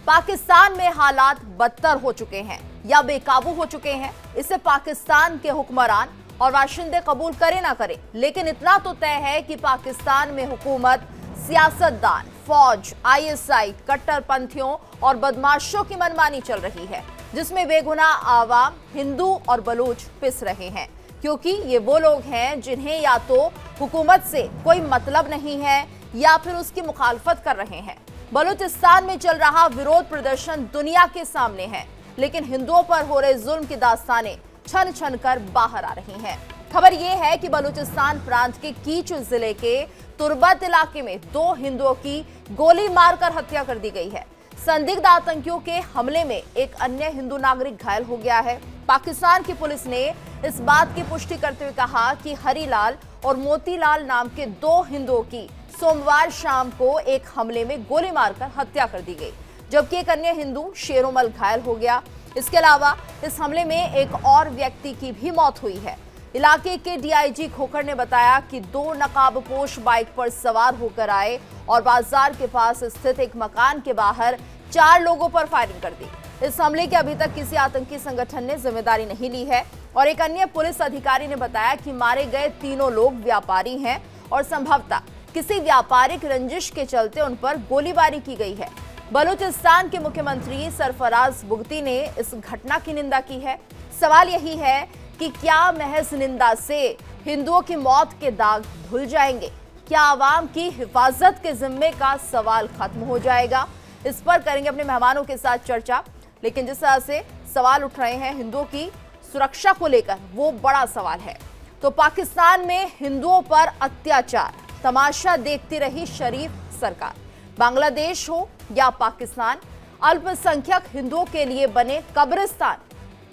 पाकिस्तान में हालात बदतर हो चुके हैं या बेकाबू हो चुके हैं, इसे पाकिस्तान के हुक्मरान और बाशिंदे कबूल करे ना करे, लेकिन इतना तो तय है कि पाकिस्तान में हुकूमत, सियासतदान, फौज, आईएसआई, कट्टरपंथियों और बदमाशों की मनमानी चल रही है, जिसमें बेगुनाह आवाम, हिंदू और बलूच पिस रहे हैं, क्योंकि ये वो लोग हैं जिन्हें या तो हुकूमत से कोई मतलब नहीं है या फिर उसकी मुखालफत कर रहे हैं। बलूचिस्तान में चल रहा विरोध प्रदर्शन दुनिया के सामने है, लेकिन हिंदुओं पर हो रहे जुल्म की दास्तानें छन छन कर बाहर आ रही हैं। खबर यह है कि बलूचिस्तान प्रांत के कीच जिले के तुर्बत इलाके में 2 हिंदुओं की गोली मारकर हत्या कर दी गई है। संदिग्ध आतंकियों के हमले में एक अन्य हिंदू नागरिक घायल हो गया है। पाकिस्तान की पुलिस ने इस बात की पुष्टि करते हुए कहा कि हरीलाल और मोतीलाल नाम के 2 हिंदुओं की सोमवार शाम को एक हमले में गोली मारकर हत्या कर दी गई, जबकि एक अन्य हिंदू शेरोमल घायल हो गया। इसके अलावा इस हमले में एक और व्यक्ति की भी मौत हुई है। इलाके के डीआईजी खोखर ने बताया कि 2 नकाबपोश बाइक पर सवार होकर आए और बाजार के पास स्थित एक मकान के बाहर 4 लोगों पर फायरिंग कर दी। इस हमले की अभी तक किसी आतंकी संगठन ने जिम्मेदारी नहीं ली है और एक अन्य पुलिस अधिकारी ने बताया कि मारे गए तीनों लोग व्यापारी हैं और संभवतः किसी व्यापारिक रंजिश के चलते उन पर गोलीबारी की गई है। बलूचिस्तान के मुख्यमंत्री सरफराज बुगटी ने इस घटना की निंदा की है। सवाल यही है कि क्या महज निंदा से हिंदुओं की मौत के दाग धुल जाएंगे? क्या आवाम की हिफाजत के जिम्मे का सवाल खत्म हो जाएगा? इस पर करेंगे अपने मेहमानों के साथ चर्चा। लेकिन जिस तरह से सवाल उठ रहे हैं हिंदुओं की सुरक्षा को लेकर, वो बड़ा सवाल है। तो पाकिस्तान में हिंदुओं पर अत्याचार तमाशा देखती रही शरीफ सरकार। बांग्लादेश हो या पाकिस्तान, अल्पसंख्यक हिंदुओं के लिए बने कब्रिस्तान।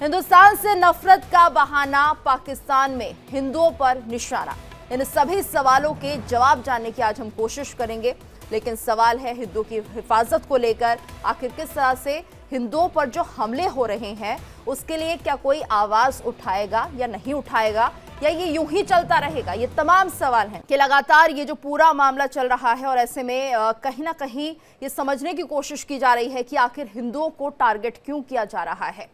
हिंदुस्तान से नफरत का बहाना, पाकिस्तान में हिंदुओं पर निशाना। इन सभी सवालों के जवाब जानने की आज हम कोशिश करेंगे। लेकिन सवाल है हिंदुओं की हिफाजत को लेकर, आखिर किस तरह से हिंदुओं पर जो हमले हो रहे हैं उसके लिए क्या कोई आवाज उठाएगा या नहीं उठाएगा, या ये यूं ही चलता रहेगा? ये तमाम सवाल हैं कि लगातार ये जो पूरा मामला चल रहा है और ऐसे में कहीं ना कहीं ये समझने की कोशिश की जा रही है कि आखिर हिंदुओं को टारगेट क्यों किया जा रहा है।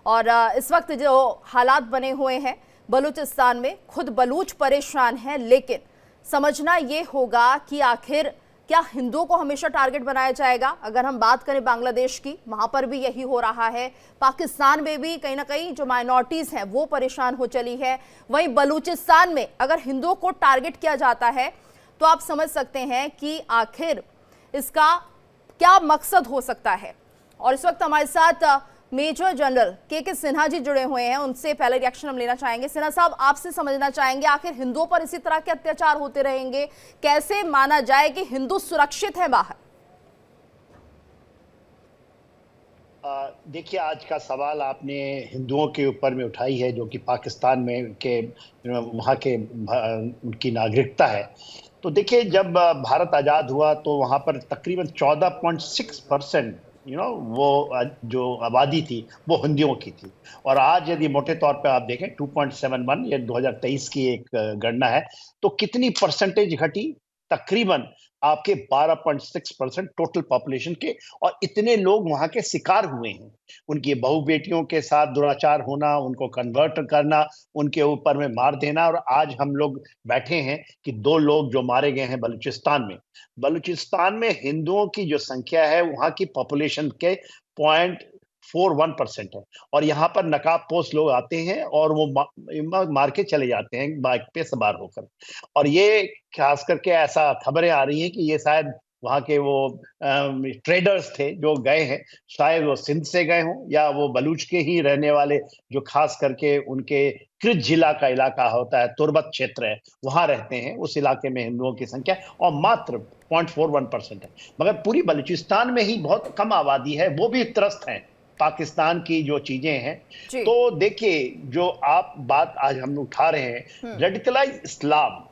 और इस वक्त जो हालात बने हुए हैं बलूचिस्तान में, खुद बलूच परेशान है, लेकिन समझना ये होगा कि आखिर क्या हिंदुओं को हमेशा टारगेट बनाया जाएगा? अगर हम बात करें बांग्लादेश की, वहां पर भी यही हो रहा है। पाकिस्तान में भी कहीं ना कहीं जो माइनॉरिटीज हैं वो परेशान हो चली है। वहीं बलूचिस्तान में अगर हिंदुओं को टारगेट किया जाता है तो आप समझ सकते हैं कि आखिर इसका क्या मकसद हो सकता है। और इस वक्त हमारे साथ मेजर जनरल के सिन्हा जी जुड़े हुए हैं। उनसे पहले रिएक्शन हम लेना चाहेंगे। सिन्हा साहब, आपसे समझना चाहेंगे आखिर हिंदुओं पर इसी तरह के अत्याचार होते रहेंगे? कैसे माना जाए कि हिंदू सुरक्षित है बाहर? देखिए, आज का सवाल आपने हिंदुओं के ऊपर में उठाई है, जो कि पाकिस्तान में के वहाँ के उनकी नागरिकता है। तो देखिए, जब भारत आज़ाद हुआ तो वहाँ पर तकरीबन 14.6% वो जो आबादी थी वो हिंदुओं की थी। और आज यदि मोटे तौर पे आप देखें 2.71, ये 2023 की एक गणना है, तो कितनी परसेंटेज घटी? तकरीबन आपके 12.6% टोटल पॉपुलेशन के। और इतने लोग वहां के शिकार हुए हैं, उनकी बहू बेटियों के साथ दुराचार होना, उनको कन्वर्ट करना, उनके ऊपर में मार देना। और आज हम लोग बैठे हैं कि 2 लोग जो मारे गए हैं बलूचिस्तान में। बलूचिस्तान में हिंदुओं की जो संख्या है वहां की पॉपुलेशन के 0.41% है। और यहाँ पर नकाबपोश लोग आते हैं और वो मार के चले जाते हैं बाइक पे सवार होकर। और ये खास करके ऐसा खबरें आ रही हैं कि ये शायद वहाँ के वो ट्रेडर्स थे जो गए हैं, शायद वो सिंध से गए हों या वो बलूच के ही रहने वाले, जो खास करके उनके कृत जिला का इलाका होता है, तुर्बत क्षेत्र है, वहां रहते हैं। उस इलाके में हिंदुओं की संख्या और मात्र 0.41% है। मगर पूरी बलूचिस्तान में ही बहुत कम आबादी है, वो भी त्रस्त हैं पाकिस्तान की जो चीजें हैं। तो देखिए, जो आप बात आज हम उठा रहे हैं, रेडिकलाइज इस्लाम,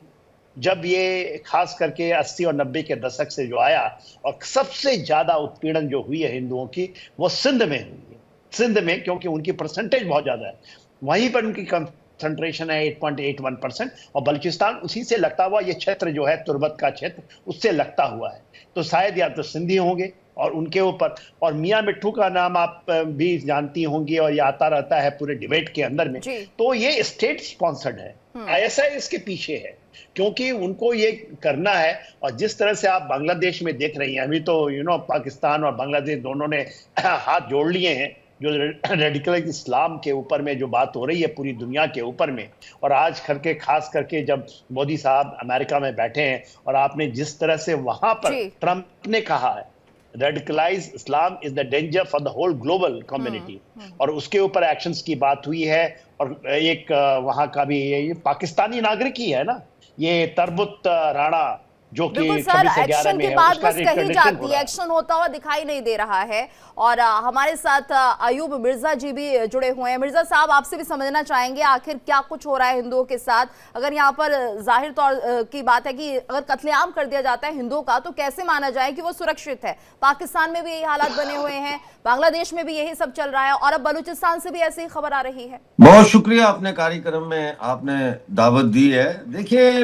जब ये खास करके 80 और 90 के दशक से जो आया, और सबसे ज्यादा उत्पीड़न जो हुई है हिंदुओं की वो सिंध में हुई है। सिंध में, क्योंकि उनकी परसेंटेज बहुत ज्यादा है, वहीं पर उनकी कंसंट्रेशन है 8.81%। और बलूचिस्तान उसी से लगता हुआ, ये क्षेत्र जो है तुर्बत का क्षेत्र, उससे लगता हुआ है। तो शायद या तो सिंधी होंगे और उनके ऊपर, और मियां मिट्ठू का नाम आप भी जानती होंगी और ये आता रहता है पूरे डिबेट के अंदर में। जी। तो ये स्टेट स्पॉन्सर्ड है, आईएसआई इसके पीछे है, क्योंकि उनको ये करना है। और जिस तरह से आप बांग्लादेश में देख रही हैं, अभी तो पाकिस्तान और बांग्लादेश दोनों ने हाथ जोड़ लिए हैं जो रेडिकल इस्लाम के ऊपर में जो बात हो रही है पूरी दुनिया के ऊपर में। और आज करके खास करके जब मोदी साहब अमेरिका में बैठे हैं और आपने जिस तरह से वहां पर जी। ट्रंप ने कहा है radicalize Islam is the danger for the whole global community, और उसके ऊपर एक्शंस की बात हुई है। और एक वहां का भी ये पाकिस्तानी नागरिक ही है ना, ये तरबुत राणा, जो कि बिल्कुल सर, 26/11 एक्शन में की है, बात उसका बस कही रिटर्निंग जाती हो है, रहा है। एक्शन होता हुआ दिखाई नहीं दे रहा है। और हमारे साथ अयूब मिर्जा जी भी जुड़े हुए हैं। मिर्जा साहब, आपसे भी समझना चाहेंगे आखिर क्या कुछ हो रहा है हिंदुओं के साथ। अगर यहाँ पर जाहिर तौर की बात है कि अगर कत्लेआम कर दिया जाता है हिंदुओं का, तो कैसे माना जाए कि वो सुरक्षित है? पाकिस्तान में भी यही हालात बने हुए हैं, बांग्लादेश में भी यही सब चल रहा है, और अब बलूचिस्तान से भी ऐसी ही खबर आ रही है। बहुत शुक्रिया, अपने कार्यक्रम में आपने दावत दी है। देखिए,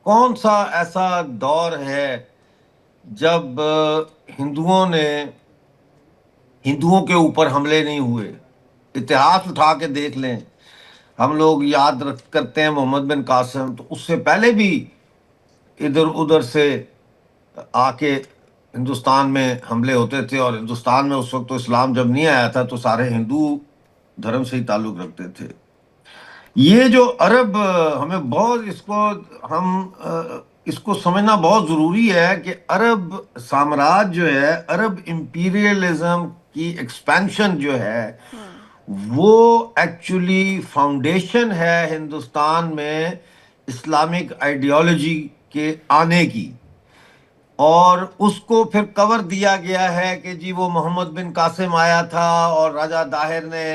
कौन सा ऐसा दौर है जब हिंदुओं के ऊपर हमले नहीं हुए। इतिहास उठा के देख लें, हम लोग याद करते हैं मोहम्मद बिन कासिम, तो उससे पहले भी इधर उधर से आके हिंदुस्तान में हमले होते थे। और हिंदुस्तान में उस वक्त तो इस्लाम जब नहीं आया था, तो सारे हिंदू धर्म से ही ताल्लुक रखते थे। ये जो अरब, हमें बहुत इसको समझना बहुत जरूरी है कि अरब साम्राज्य जो है, अरब इंपीरियलिज्म की एक्सपेंशन जो है, वो एक्चुअली फाउंडेशन है हिंदुस्तान में इस्लामिक आइडियोलॉजी के आने की। और उसको फिर कवर दिया गया है कि जी वो मोहम्मद बिन कासिम आया था और राजा दाहिर ने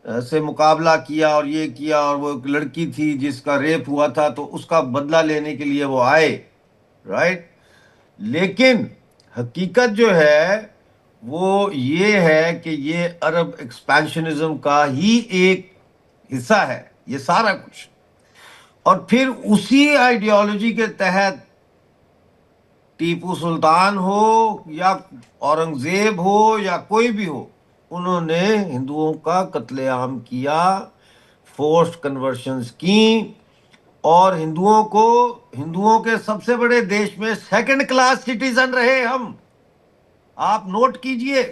से मुकाबला किया और ये किया, और वो एक लड़की थी जिसका रेप हुआ था, तो उसका बदला लेने के लिए वो आए, राइट। लेकिन हकीकत जो है वो ये है कि ये अरब एक्सपेंशनिज्म का ही एक हिस्सा है ये सारा कुछ। और फिर उसी आइडियोलॉजी के तहत टीपू सुल्तान हो या औरंगजेब हो या कोई भी हो, उन्होंने हिंदुओं का कत्लेआम किया, फोर्स्ड कन्वर्शंस की, और हिंदुओं के सबसे बड़े देश में सेकंड क्लास सिटीजन रहे हम। आप नोट कीजिए,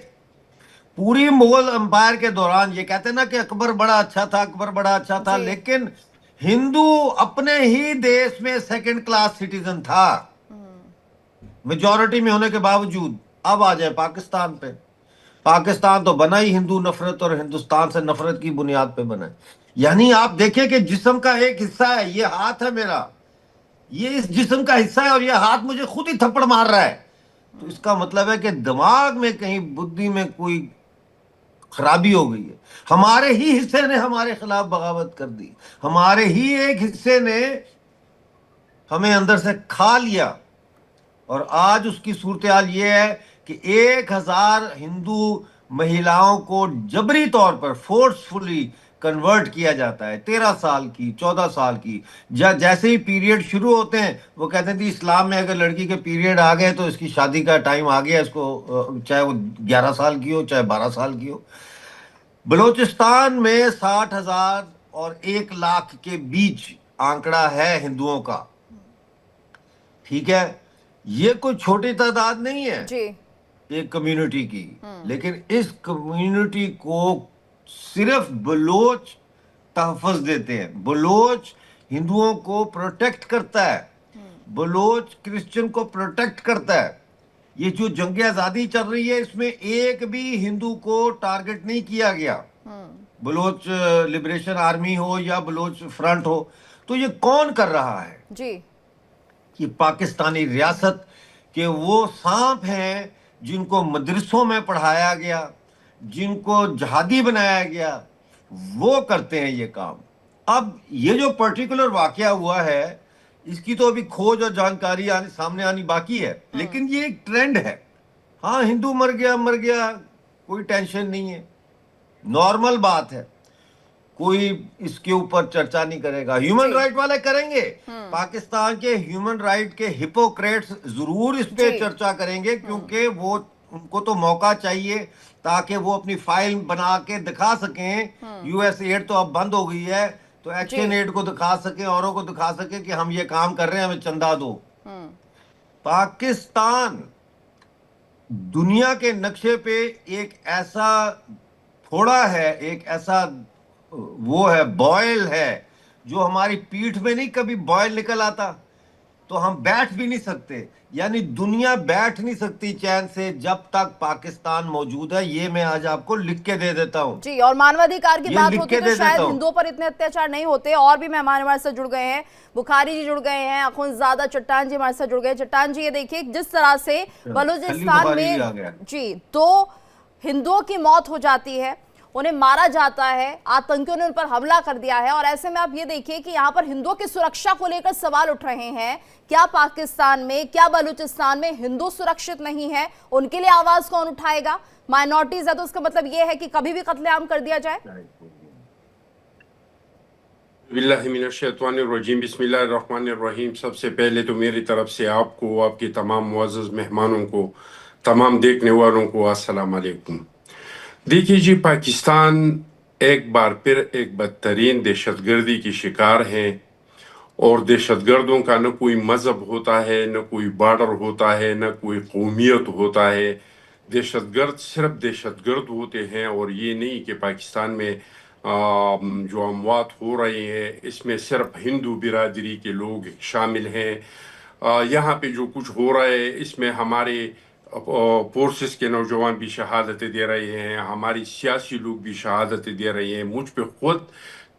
पूरी मुगल एम्पायर के दौरान, ये कहते हैं ना कि अकबर बड़ा अच्छा था, अकबर बड़ा अच्छा था, लेकिन हिंदू अपने ही देश में सेकंड क्लास सिटीजन था मेजॉरिटी में होने के बावजूद। अब आ जाए पाकिस्तान पे, पाकिस्तान तो बना ही हिंदू नफरत और हिंदुस्तान से नफरत की बुनियाद पे बना है। यानी आप देखिए कि जिस्म का एक हिस्सा है, ये हाथ है मेरा, ये इस जिस्म का हिस्सा है, और ये हाथ मुझे खुद ही थप्पड़ मार रहा है। तो इसका मतलब है कि दिमाग में कहीं, बुद्धि में कोई खराबी हो गई है। हमारे ही हिस्से ने हमारे खिलाफ बगावत कर दी, हमारे ही एक हिस्से ने हमें अंदर से खा लिया। और आज उसकी सूरत हाल ये है कि 1000 हिंदू महिलाओं को जबरी तौर पर फोर्सफुली कन्वर्ट किया जाता है, 13 साल की, 14 साल की। जैसे ही पीरियड शुरू होते हैं, वो कहते हैं कि इस्लाम में अगर लड़की के पीरियड आ गए तो इसकी शादी का टाइम आ गया, इसको चाहे वो 11 साल की हो चाहे 12 साल की हो। बलूचिस्तान में 60,000 और 1 लाख के बीच आंकड़ा है हिंदुओं का, ठीक है। ये कोई छोटी तादाद नहीं है जी। एक कम्युनिटी की, लेकिन इस कम्युनिटी को सिर्फ बलोच तहफ़्फ़ुज़ देते हैं। बलोच हिंदुओं को प्रोटेक्ट करता है, बलोच क्रिश्चियन को प्रोटेक्ट करता है। ये जो जंग आज़ादी चल रही है, इसमें एक भी हिंदू को टारगेट नहीं किया गया, बलोच लिबरेशन आर्मी हो या बलोच फ्रंट हो। तो ये कौन कर रहा है जी? कि पाकिस्तानी रियासत के वो सांप हैं जिनको मदरसों में पढ़ाया गया, जिनको जहादी बनाया गया, वो करते हैं ये काम। अब ये जो पर्टिकुलर वाकया हुआ है, इसकी तो अभी खोज और जानकारी सामने आनी बाकी है, लेकिन ये एक ट्रेंड है। हाँ, हिंदू मर गया, कोई टेंशन नहीं है, नॉर्मल बात है, कोई इसके ऊपर चर्चा नहीं करेगा। ह्यूमन राइट वाले करेंगे, पाकिस्तान के ह्यूमन राइट के हिपोक्रेट्स जरूर इस पे चर्चा करेंगे, क्योंकि वो उनको तो मौका चाहिए ताकि वो अपनी फाइल बना के दिखा सकें। यूएस एड तो अब बंद हो गई है, तो एक्शन एड को दिखा सके, औरों को दिखा सके कि हम ये काम कर रहे हैं, हमें चंदा दो। पाकिस्तान दुनिया के नक्शे पे एक ऐसा फोड़ा है, एक ऐसा वो है, बॉयल है, जो हमारी पीठ में नहीं कभी बॉयल निकल आता, तो हम बैठ भी नहीं सकते। यानी दुनिया बैठ नहीं सकती चैन से जब तक पाकिस्तान मौजूद है। ये मैं आज आपको लिख के दे देता हूं जी। और मानवाधिकार की बात होती तो शायद हूं। हिंदुओं पर इतने अत्याचार नहीं होते। और भी मेहमान हमारे साथ जुड़ गए हैं, बुखारी जी जुड़ गए हैं, अखुंज़ादा चट्टान जी हमारे साथ जुड़ गए। चट्टान जी, ये देखिए जिस तरह से बलूचिस्तान में जी 2 हिंदुओं की मौत हो जाती है, उन्हें मारा जाता है, आतंकियों ने उन पर हमला कर दिया है, और ऐसे में आप ये देखिए कि यहाँ पर हिंदुओं की सुरक्षा को लेकर सवाल उठ रहे हैं। क्या पाकिस्तान में, क्या बलूचिस्तान में हिंदू सुरक्षित नहीं है? उनके लिए आवाज कौन उठाएगा? माइनॉरिटीज है तो उसका मतलब ये है कि कभी भी कत्लेआम कर दिया जाए। बिस्मिल्लाहिर्रहमानिर्रहीम। सबसे पहले तो मेरी तरफ से आपको, आपके तमाम मुअज़्ज़ज़ मेहमानों को, तमाम देखने वालों को अस्सलाम वालेकुम। देखिए जी, पाकिस्तान एक बार फिर एक बदतरीन दहशतगर्दी की शिकार है, और दहशतगर्दों का न कोई मज़हब होता है, न कोई बॉर्डर होता है, न कोई कौमियत होता है। दहशतगर्द सिर्फ दहशतगर्द होते हैं। और ये नहीं कि पाकिस्तान में जो अमवात हो रहे हैं इसमें सिर्फ हिंदू बिरादरी के लोग शामिल हैं। यहाँ पे जो कुछ हो रहा है इसमें हमारे फोर्सेस के नौजवान भी शहादतें दे रहे हैं, हमारी सियासी लोग भी शहादतें दे रहे हैं। मुझ पे खुद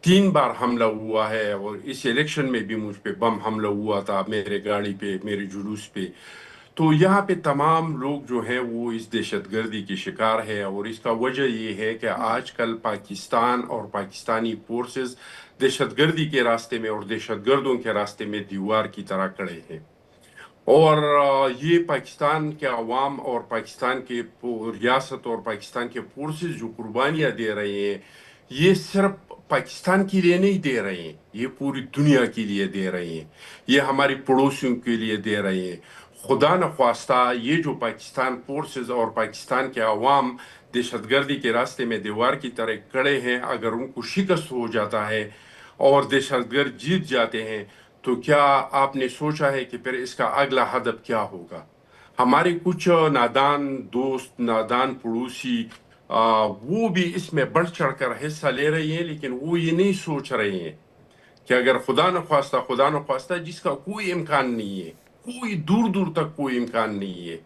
3 बार हमला हुआ है, और इस इलेक्शन में भी मुझ पे बम हमला हुआ था, मेरे गाड़ी पे, मेरे जुलूस पे। तो यहाँ पे तमाम लोग जो हैं वो इस दहशतगर्दी के शिकार है। और इसका वजह ये है कि आजकल पाकिस्तान और पाकिस्तानी फोर्सेस दहशतगर्दी के रास्ते में और दहशतगर्दों के रास्ते में दीवार की तरह खड़े हैं। और ये पाकिस्तान के अवाम और पाकिस्तान के रियासत और पाकिस्तान के फोर्सेस जो कुर्बानियाँ दे रहे हैं, ये सिर्फ पाकिस्तान के लिए नहीं दे रहे हैं, ये पूरी दुनिया के लिए दे रहे हैं, ये हमारी पड़ोसियों के लिए दे रहे हैं। खुदा न ख्वास्ता ये जो पाकिस्तान फोर्सेस और पाकिस्तान के अवाम दहशतगर्दी के रास्ते में दीवार की तरह खड़े हैं, अगर उनको शिकस्त हो जाता है और दहशतगर्द जीत जाते हैं, तो क्या आपने सोचा है कि फिर इसका अगला हदफ क्या होगा? हमारे कुछ नादान दोस्त, नादान पड़ोसी वो भी इसमें बढ़ चढ़कर हिस्सा ले रही हैं, लेकिन वो ये नहीं सोच रहे हैं कि अगर खुदा न ख्वास्ता जिसका कोई इम्कान नहीं है, कोई दूर दूर तक कोई इम्कान नहीं है,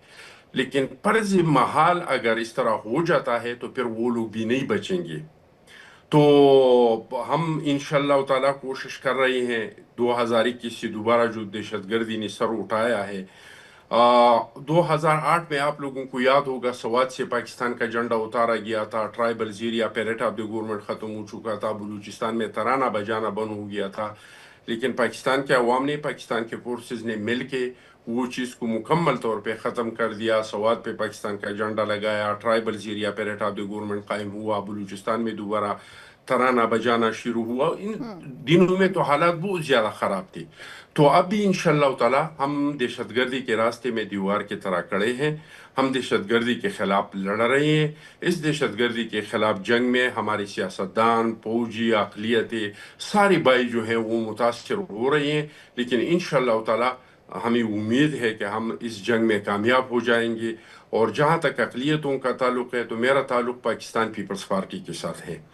लेकिन फर्ज महाल अगर इस तरह हो जाता है तो फिर वो लोग भी नहीं बचेंगे। तो हम इंशाअल्लाह ताला कोशिश कर रहे हैं 2021 से दोबारा जो दहशतगर्दी ने सर उठाया है। 2008 में आप लोगों को याद होगा सवात से पाकिस्तान का झंडा उतारा गया था, tribal area Perot of the government ख़त्म हो चुका था, बलूचिस्तान में तराना बजाना बंद हो गया था, लेकिन पाकिस्तान के अवाम ने, पाकिस्तान के फोर्सेस ने मिल के वो चीज़ को मुकम्मल तौर पे ख़त्म कर दिया। सवात पे पाकिस्तान का झंडा लगाया, tribal area Perot of the government कायम हुआ, बलूचिस्तान में दोबारा तराना बजाना शुरू हुआ। इन दिनों में तो हालात बहुत ज़्यादा ख़राब थे। तो अब भी इंशाअल्लाह ताला हम दहशतगर्दी के रास्ते में दीवार की तरह खड़े हैं, हम दहशतगर्दी के ख़िलाफ़ लड़ रहे हैं। इस दहशतगर्दी के ख़िलाफ़ जंग में हमारे सियासतदान, फौजी, अक़लियतें, सारे भाई जो हैं वो मुतासर हो रहे हैं, लेकिन इंशाअल्लाह ताला हमें उम्मीद है कि हम इस जंग में कामयाब हो जाएंगे। और जहाँ तक अक़लियतों का ताल्लुक़ है, तो मेरा ताल्लुक़ पाकिस्तान पीपल्स पार्टी के साथ है।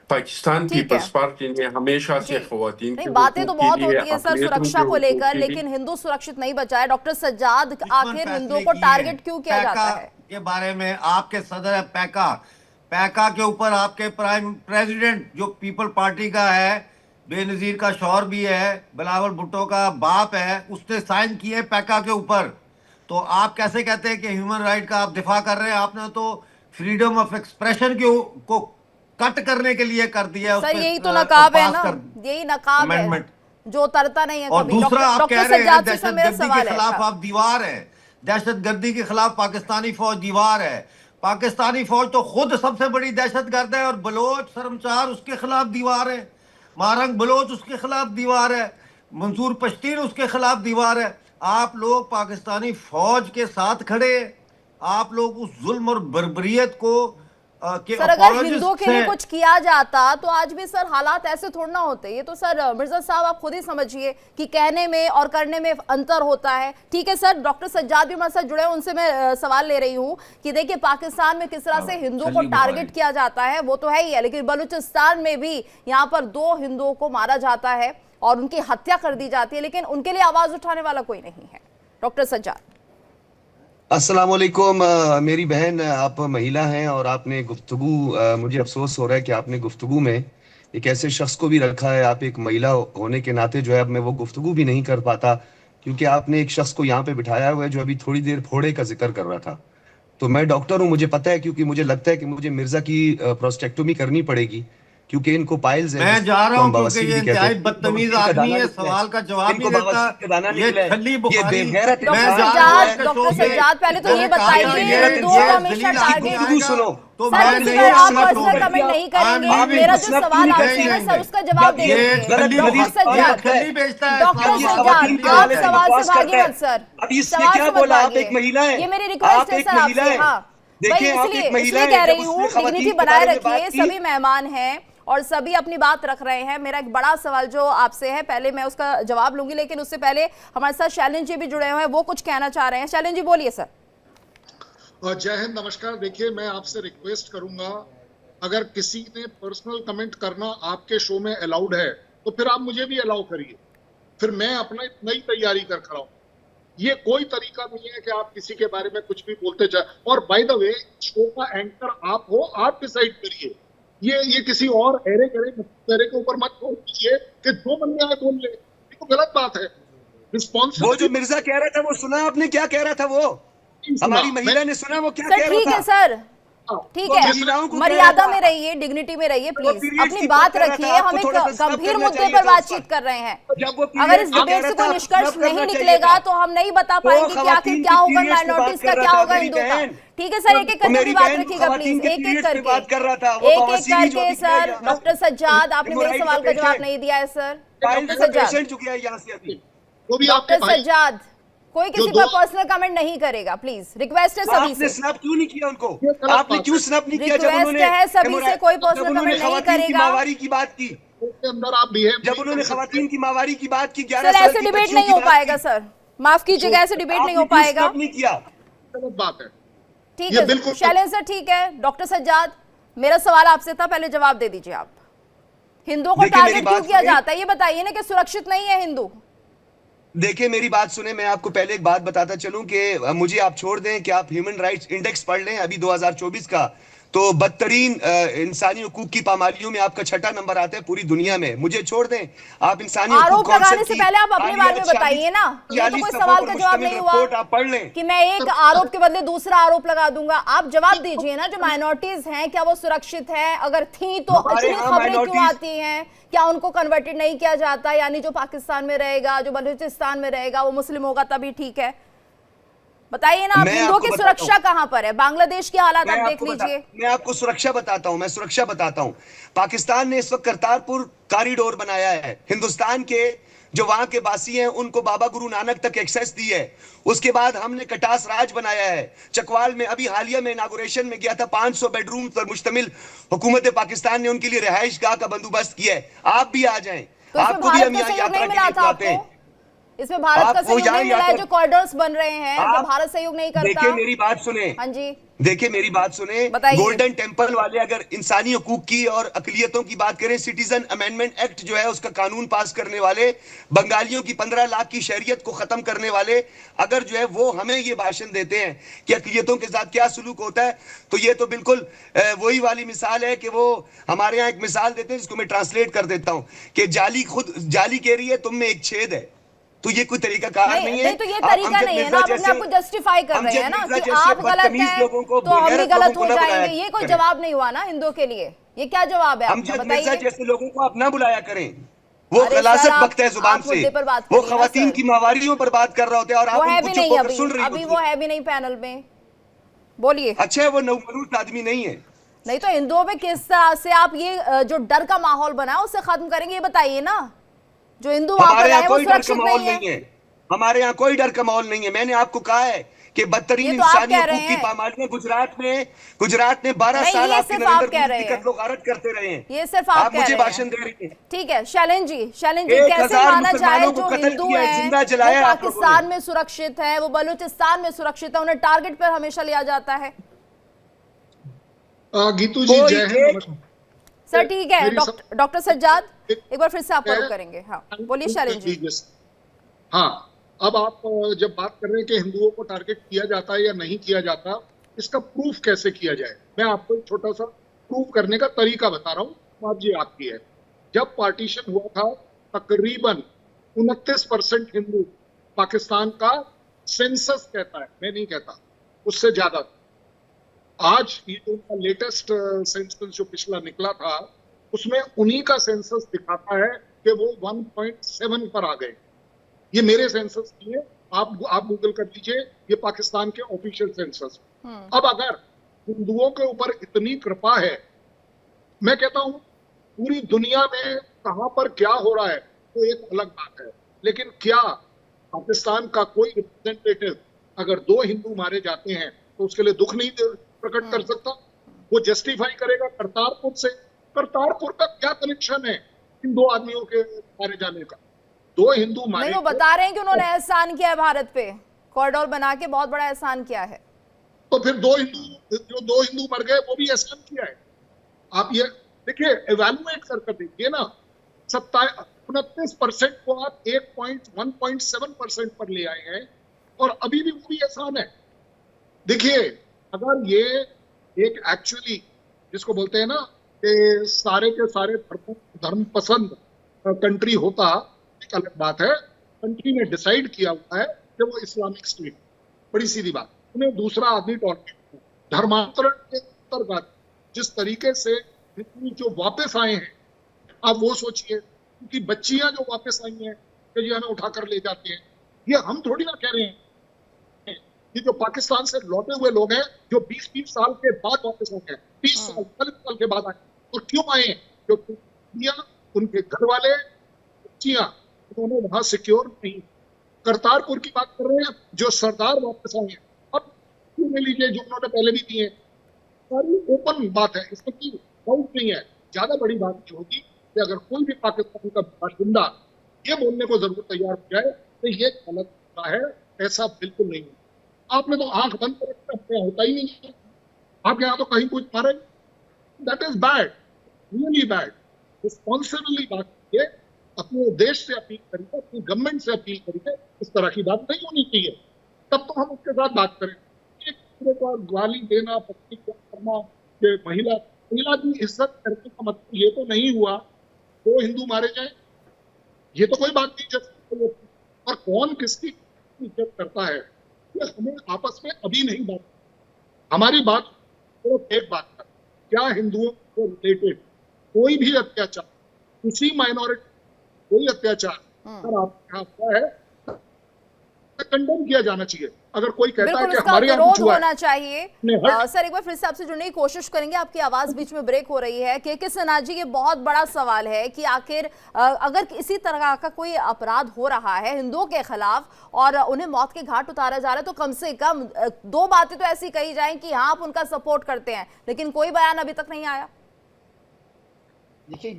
पाकिस्तान पीपल्स पार्टी ने हमेशा से ख़वातीन की बातें तो बहुत होती है सर सुरक्षा को लेकर, लेकिन हिंदू सुरक्षित नहीं बचा है। डॉक्टर सज्जाद, आखिर हिंदुओं को टारगेट क्यों किया जाता है? के बारे में आपके सदर है पैका के ऊपर आपके प्राइम प्रेसिडेंट जो पीपल पार्टी का है, बेनजीर का शौहर भी है, बिलावल भुट्टो का बाप है, उसने साइन किए पैका के ऊपर। तो आप कैसे कहते हैं कि ह्यूमन राइट का आप दिफा कर रहे हैं? आपने तो फ्रीडम ऑफ एक्सप्रेशन को कट करने के लिए कर दिया। सर यही तो नकाब है ना, यही नकाब है जो उतरता नहीं है। और दूसरा आप कह रहे हैं दहशतगर्दी के खिलाफ आप दीवार है, दहशतगर्दी के खिलाफ पाकिस्तानी फौज दीवार है। पाकिस्तानी फौज तो खुद सबसे बड़ी दहशतगर्द है, और बलोच शर्मचार उसके खिलाफ दीवार है, मारंग बलोच उसके खिलाफ दीवार है, मंसूर पश्तीन उसके खिलाफ दीवार है। आप लोग पाकिस्तानी फौज के साथ खड़े, आप लोग उस जुल्म और बर्बरियत को के सर अगर apologists हिंदुओं के लिए हैं। कुछ किया जाता तो आज भी सर हालात ऐसे थोड़ा ना होते। ये तो सर मिर्जा साहब आप खुद ही समझिए कि कहने में और करने में अंतर होता है। ठीक है सर, डॉक्टर सज्जाद भी हमारे साथ जुड़े हैं, उनसे मैं सवाल ले रही हूँ कि देखिए पाकिस्तान में किस तरह से हिंदुओं को टारगेट किया जाता है वो तो है ही है, लेकिन बलूचिस्तान में भी यहाँ पर 2 हिंदुओं को मारा जाता है और उनकी हत्या कर दी जाती है, लेकिन उनके लिए आवाज उठाने वाला कोई नहीं है। डॉक्टर सज्जाद। अस्सलाम वालेकुम। मेरी बहन, आप महिला हैं और आपने गुफ्तगू, मुझे अफसोस हो रहा है कि आपने गुफ्तगू में एक ऐसे शख्स को भी रखा है। आप एक महिला होने के नाते जो है अब मैं वो गुफ्तगू भी नहीं कर पाता, क्योंकि आपने एक शख्स को यहाँ पे बिठाया हुआ है जो अभी थोड़ी देर फोड़े का जिक्र कर रहा था। तो मैं डॉक्टर हूँ, मुझे पता है, क्योंकि मुझे लगता है कि मुझे मिर्जा की प्रोस्टेक्टोमी करनी पड़ेगी, क्योंकि इनको पाइल्स है। मैं जा रहा हूं क्योंकि ये इंतहाई बदतमीज आदमी है, सवाल का जवाब नहीं देता, ये छली बुखारी। डॉक्टर सज्जाद पहले तो ये बताइए, हिंदुओं को हमेशा टारगेट, सुनो तो सर किसी पर आप पर्सनल कमेंट नहीं करेंगे। मेरा जो सवाल आपसे है सर उसका जवाब दे दीजिए। डॉक्टर सज्जाद, डॉक्टर सज्जाद आप सवाल से भागिए मत सर। अब इसने क्या बोला? आप एक महिला हैं, ये मेरी रिक्वेस्ट है सर आपसे। हाँ भाई, इसलिए कह रही हूँ डिग्निटी बनाए रखिए, सभी मेहमान हैं और सभी अपनी बात रख रहे हैं। मेरा एक बड़ा सवाल जो आपसे है, पहले मैं उसका जवाब लूंगी, लेकिन उससे पहले हमारे साथ शैलेंद्र जी भी जुड़े हुए हैं, वो कुछ कहना चाह रहे हैं। शैलेंद्र जी बोलिए सर। जय हिंद, नमस्कार। देखिए, मैं आपसे रिक्वेस्ट करूंगा, अगर किसी ने पर्सनल कमेंट करना आपके शो में अलाउड है तो फिर आप मुझे भी अलाउ करिए, फिर मैं अपना नई तैयारी कर खड़ा हूं। ये कोई तरीका नहीं है कि आप किसी के बारे में कुछ भी बोलते जाए। और बाय द वे, शो का एंकर आप हो, आप डिसाइड करिए। ये किसी और एरे के ऊपर मत छोड़ दीजिए कि 2 बंदे आए बोल ले, ये तो गलत बात है। रिस्पॉन्सिबिलिटी। वो जो मिर्जा कह रहा था वो सुना आपने? क्या कह रहा था वो? हमारी महिला ने सुना वो क्या कह रहा था? ठीक है सर, ठीक है, मर्यादा में रहिए, डिग्निटी में रहिए प्लीज, अपनी बात रखिए। हम एक गंभीर मुद्दे पर बातचीत कर रहे हैं। अगर इस डिबेट से कोई निष्कर्ष नहीं निकलेगा तो हम नहीं बता पाएंगे कि आखिर क्या होगा माइनॉरिटीज का, क्या होगा हिंदुओं का। ठीक है सर, एक एक करके बात रखिएगा प्लीज, एक एक करके सर। डॉक्टर सज्जाद, आपने मेरे सवाल का जवाब नहीं दिया है सर। डॉक्टर सज्जाद, कोई किसी पर पर्सनल कमेंट नहीं करेगा प्लीज, रिक्वेस्ट है सभी से। स्नैप क्यों नहीं किया उनको? आपने क्यों स्नैप नहीं किया? जब उन्होंने है सभी से कोई पर्सनल कमेंट नहीं करेगा। माहवारी की बात की, जब उन्होंने खवातीन की माहवारी की बात की, 11 सर ऐसे डिबेट नहीं हो पाएगा सर, माफ कीजिएगा, ऐसे डिबेट नहीं हो पाएगा। नहीं किया, बात है। ठीक है शैलेंद्र सर, ठीक है। डॉक्टर सज्जाद, मेरा सवाल आपसे था, पहले जवाब दे दीजिए आप। हिंदुओं को टारगेट क्यों किया जाता है ये बताइए ना, कि सुरक्षित नहीं है हिंदू। देखिए मेरी बात सुने, मैं आपको पहले एक बात बताता चलूं कि मुझे आप छोड़ दें कि आप ह्यूमन राइट्स इंडेक्स पढ़ लें अभी 2024 का, तो बदतरीन इंसानी हुकूक की पामालियों में आपका 6ठा नंबर आता है पूरी दुनिया में। मुझे छोड़ दें, आप इंसानी आरोप लगाने से पहले आप अपने बारे में बताइए ना। ये तो कोई सवाल का जवाब नहीं हुआ आप पढ़ लें कि मैं एक आरोप के बदले दूसरा आरोप लगा दूंगा। आप जवाब दीजिए ना, जो माइनॉरिटीज हैं क्या वो सुरक्षित है? अगर थी तो इतनी खबरें क्यों आती हैं? क्या उनको कन्वर्टेड नहीं किया जाता? यानी जो पाकिस्तान में रहेगा, जो बलूचिस्तान में रहेगा, वो मुस्लिम होगा तभी ठीक है? बताइए ना, हिंदुओं की सुरक्षा कहां पर है? बांग्लादेश की हालात आप देख लीजिए। मैं आपको सुरक्षा बताता हूं, मैं सुरक्षा बताता हूं। पाकिस्तान ने इस वक्त करतारपुर कॉरिडोर बनाया है। हिंदुस्तान के जो वहां के वासी हैं उनको बाबा गुरु नानक तक एक्सेस दी है। उसके बाद हमने कटास राज बनाया है। चकवाल में अभी हालिया में इनागुरेशन में गया था, 500 बेडरूम पर मुश्तमिल हुकूमत पाकिस्तान ने उनके लिए रिहाइश गाह का बंदोबस्त किया है। आप भी आ जाएं, आपको भी हम यहाँ यात्रा के लिए बुलाते हैं। इसमें भारत का सहयोग नहीं मिला है, जो कॉरिडोर्स बन रहे हैं, तो भारत सहयोग नहीं करता। देखिए मेरी बात सुने, हाँ जी देखिए मेरी बात सुने। गोल्डन टेम्पल वाले अगर इंसानी हुकूक की और अकलियतों की बात करें, सिटीजन अमेंडमेंट एक्ट जो है उसका कानून पास करने वाले, बंगालियों की 15 लाख की शरीयत को खत्म करने वाले, अगर जो है वो हमें ये भाषण देते हैं कि अकलियतों के साथ क्या सलूक होता है, तो ये तो बिल्कुल वही वाली मिसाल है कि वो हमारे यहाँ एक मिसाल देते हैं जिसको मैं ट्रांसलेट कर देता हूँ कि जाली खुद जाली कह रही है तुम में एक छेद है। तो ये कोई तरीका कार नहीं है। तो ये तरीका नहीं है ना, आप अपने आप को जस्टिफाई कर रहे हैं ना कि आप गलत हैं तो हम भी गलत हो जाएंगे। ये कोई जवाब नहीं हुआ ना हिंदुओं के लिए। ये क्या जवाब है आपका, बताइए। जैसे लोगों को अपना बुलाया करें, वो गलासत बकता है जुबान से, वो खवातीन की माहवारियों पर बात कर रहे होते हैं और आप उनको चुप होकर सुन रही हैं। अभी वो है भी नहीं पैनल में, बोलिए। अच्छा है, वो नवमरूद आदमी नहीं है। नहीं तो हिंदुओं में किस तरह से आप ये जो डर का माहौल बना है उससे खत्म करेंगे, ये बताइए ना। जो हिंदू वहां पर आए वो सुरक्षित नहीं है। हमारे यहाँ कोई डर का माहौल नहीं है। मैंने आपको कहा है कि बदतरीन ये तो आप इंसानी कह रहे हकूक की हैं। पामालियां गुजरात में 12 नहीं, साल ये आपके सिर्फ आप नरेंद्र कह रहे मोदी हैं। कत्लो गारत करते रहे हैं। ये सिर्फ आप कह मुझे रहे भाषण हैं। दे रही हैं। ठीक है, शैलेन जी कैसे 1000 माना जाए मुसलमानों को जो कत्ल हिंदू किया है, हैं जिंदा वो जलाया आप लोगों ने। पाकिस्तान में सुरक्षित है, वो बलूचिस्तान में सुरक्षित है, उन्हें टारगेट पर हमेशा लिया जाता है? गीतू जी जय हिंद, नमस्कार। सर ठीक है, मेरी डॉक्टर सज्जाद एक बार फिर से आपका है- रुख करेंगे। हाँ बोलिए शैलेन जी। हाँ, अब आप जब बात कर रहे हैं कि हिंदुओं को टारगेट किया जाता है या नहीं किया जाता, इसका प्रूफ कैसे किया जाए, मैं आपको एक छोटा सा प्रूफ करने का तरीका बता रहा हूँ। बात जी आपकी है, जब पार्टीशन हुआ था तकरीबन 29% हिंदू, पाकिस्तान का सेंसस कहता है, मैं नहीं कहता, उससे ज्यादा। आज ये जो उनका लेटेस्ट सेंसस जो पिछला निकला था, उसमें उन्हीं का सेंसस दिखाता है कि वो 1.7 पर आ गए। ये मेरे सेंसस नहीं है, आप गूगल कर लीजिए, ये पाकिस्तान के ऑफिशियल सेंसस। अब अगर हिंदुओं के ऊपर इतनी कृपा है, मैं कहता हूं पूरी दुनिया में कहां पर क्या हो रहा है तो एक अलग बात है, लेकिन क्या पाकिस्तान का कोई रिप्रेजेंटेटिव अगर 2 हिंदू मारे जाते हैं तो उसके लिए दुख नहीं प्रकट कर सकता? वो जस्टिफाई करेगा करतारपुर से। करतारपुर का क्या कनेक्शन है इन 2 आदमियों के मारे जाने का? 2 हिंदू मारे, नहीं, वो बता रहे हैं कि उन्होंने एहसान किया है भारत पे, कॉरिडोर बना के बहुत बड़ा एहसान किया है। तो फिर 2 हिंदू मर गए, वो भी एहसान किया है। आप ये देखिए, एवेलुएट कर देखिए ना, 29% को आप 1.7% पर ले आए हैं और अभी भी वो भी एहसान है। देखिए, अगर ये एक एक्चुअली जिसको बोलते हैं ना कि सारे के सारे धर्म पसंद कंट्री होता, एक अलग बात है। कंट्री ने डिसाइड किया हुआ है कि वो इस्लामिक स्टेट, बड़ी सीधी बात, उन्हें दूसरा आदमी टारगेट, धर्मांतरण के अंतर्गत जिस तरीके से हिंदू जो वापस आए हैं, आप वो सोचिए, उनकी बच्चियां जो वापस आई हैं कि जी हमें उठाकर ले जाते हैं। ये हम थोड़ी ना कह रहे हैं, ये जो पाकिस्तान से लौटे हुए लोग हैं जो 20-20 साल के बाद वापस हो गए, 30 साल 40 साल के बाद आए। और क्यों आए? क्योंकि उनके घर वाले, बच्चियां, उन्होंने वहां सिक्योर नहीं। करतारपुर की बात कर रहे हैं, जो सरदार वापस आए हैं, अब ले लीजिए जो उन्होंने पहले भी दिए, सारी ओपन बात है, इसमें कोई डाउट नहीं है। ज्यादा बड़ी बात ये होगी कि अगर कोई भी पाकिस्तान का बाशिंदा ये बोलने को जरूर तैयार हो जाए तो ये गलत है, ऐसा बिल्कुल नहीं है। आपने तो आंख बंद करके होता ही नहीं है, आपके यहाँ तो कहीं कुछ मारे, that is bad, really bad. Responsibly बात कीजिए, अपने देश से अपील करिए, अपनी गवर्नमेंट से अपील करिए, इस तरह की बात नहीं होनी चाहिए, तब तो हम उसके साथ बात करें। एक दूसरे को गाली देना, पत्नी करना, महिला की इज्जत करने का मतलब ये तो नहीं हुआ 2 हिंदू मारे जाए, ये तो कोई बात नहीं जब। और कौन किसकी इज्जत करता है ये हमें आपस में अभी नहीं बात, हमारी बात सिर्फ एक बात है, क्या हिंदुओं को रिलेटेड कोई भी अत्याचार, किसी माइनॉरिटी कोई अत्याचार अगर आपके यहाँ हुआ है कंडेम किया जाना चाहिए। अगर कोई कहता है कि हमारे यहाँ कुछ हुआ होना चाहिए। सर एक बार फिर से आपसे जुड़ने की कोशिश करेंगे, आपकी आवाज बीच में ब्रेक हो रही है। के सिन्हा जी, ये बहुत बड़ा सवाल है कि आखिर अगर इसी तरह का कोई अपराध हो रहा है हिंदुओं के खिलाफ और उन्हें मौत के घाट उतारा जा रहा है, तो कम से कम 2 बातें तो ऐसी कही जाएं कि हाँ आप उनका सपोर्ट करते हैं, लेकिन कोई बयान अभी तक नहीं आया। देखिए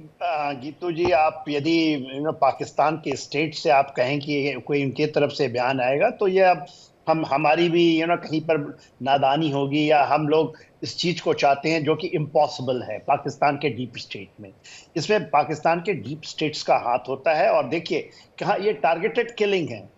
गीतू जी, आप यदि पाकिस्तान के स्टेट से आप कहें कि कोई उनके तरफ से बयान आएगा तो ये अब हमारी भी कहीं पर नादानी होगी, या हम लोग इस चीज को चाहते हैं जो कि इम्पॉसिबल है पाकिस्तान के डीप स्टेट में। इसमें पाकिस्तान के डीप स्टेट्स का हाथ होता है। और देखिए कहाँ ये टारगेटेड किलिंग है,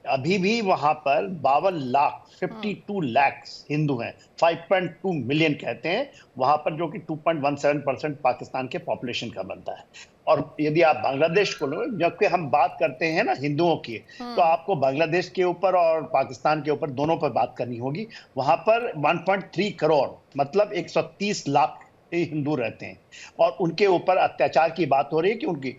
अभी भी वहां पर 52 लाख हिंदू हैं, 5.2 मिलियन कहते हैं वहां पर, जो कि 2.17% पाकिस्तान के पॉपुलेशन का बनता है। और यदि आप बांग्लादेश को लो, जबकि हम बात करते हैं ना हिंदुओं की, तो आपको बांग्लादेश के ऊपर और पाकिस्तान के ऊपर दोनों पर बात करनी होगी। वहां पर 1.3 करोड़ मतलब 130 लाख हिंदू रहते हैं, और उनके ऊपर अत्याचार की बात हो रही है कि उनकी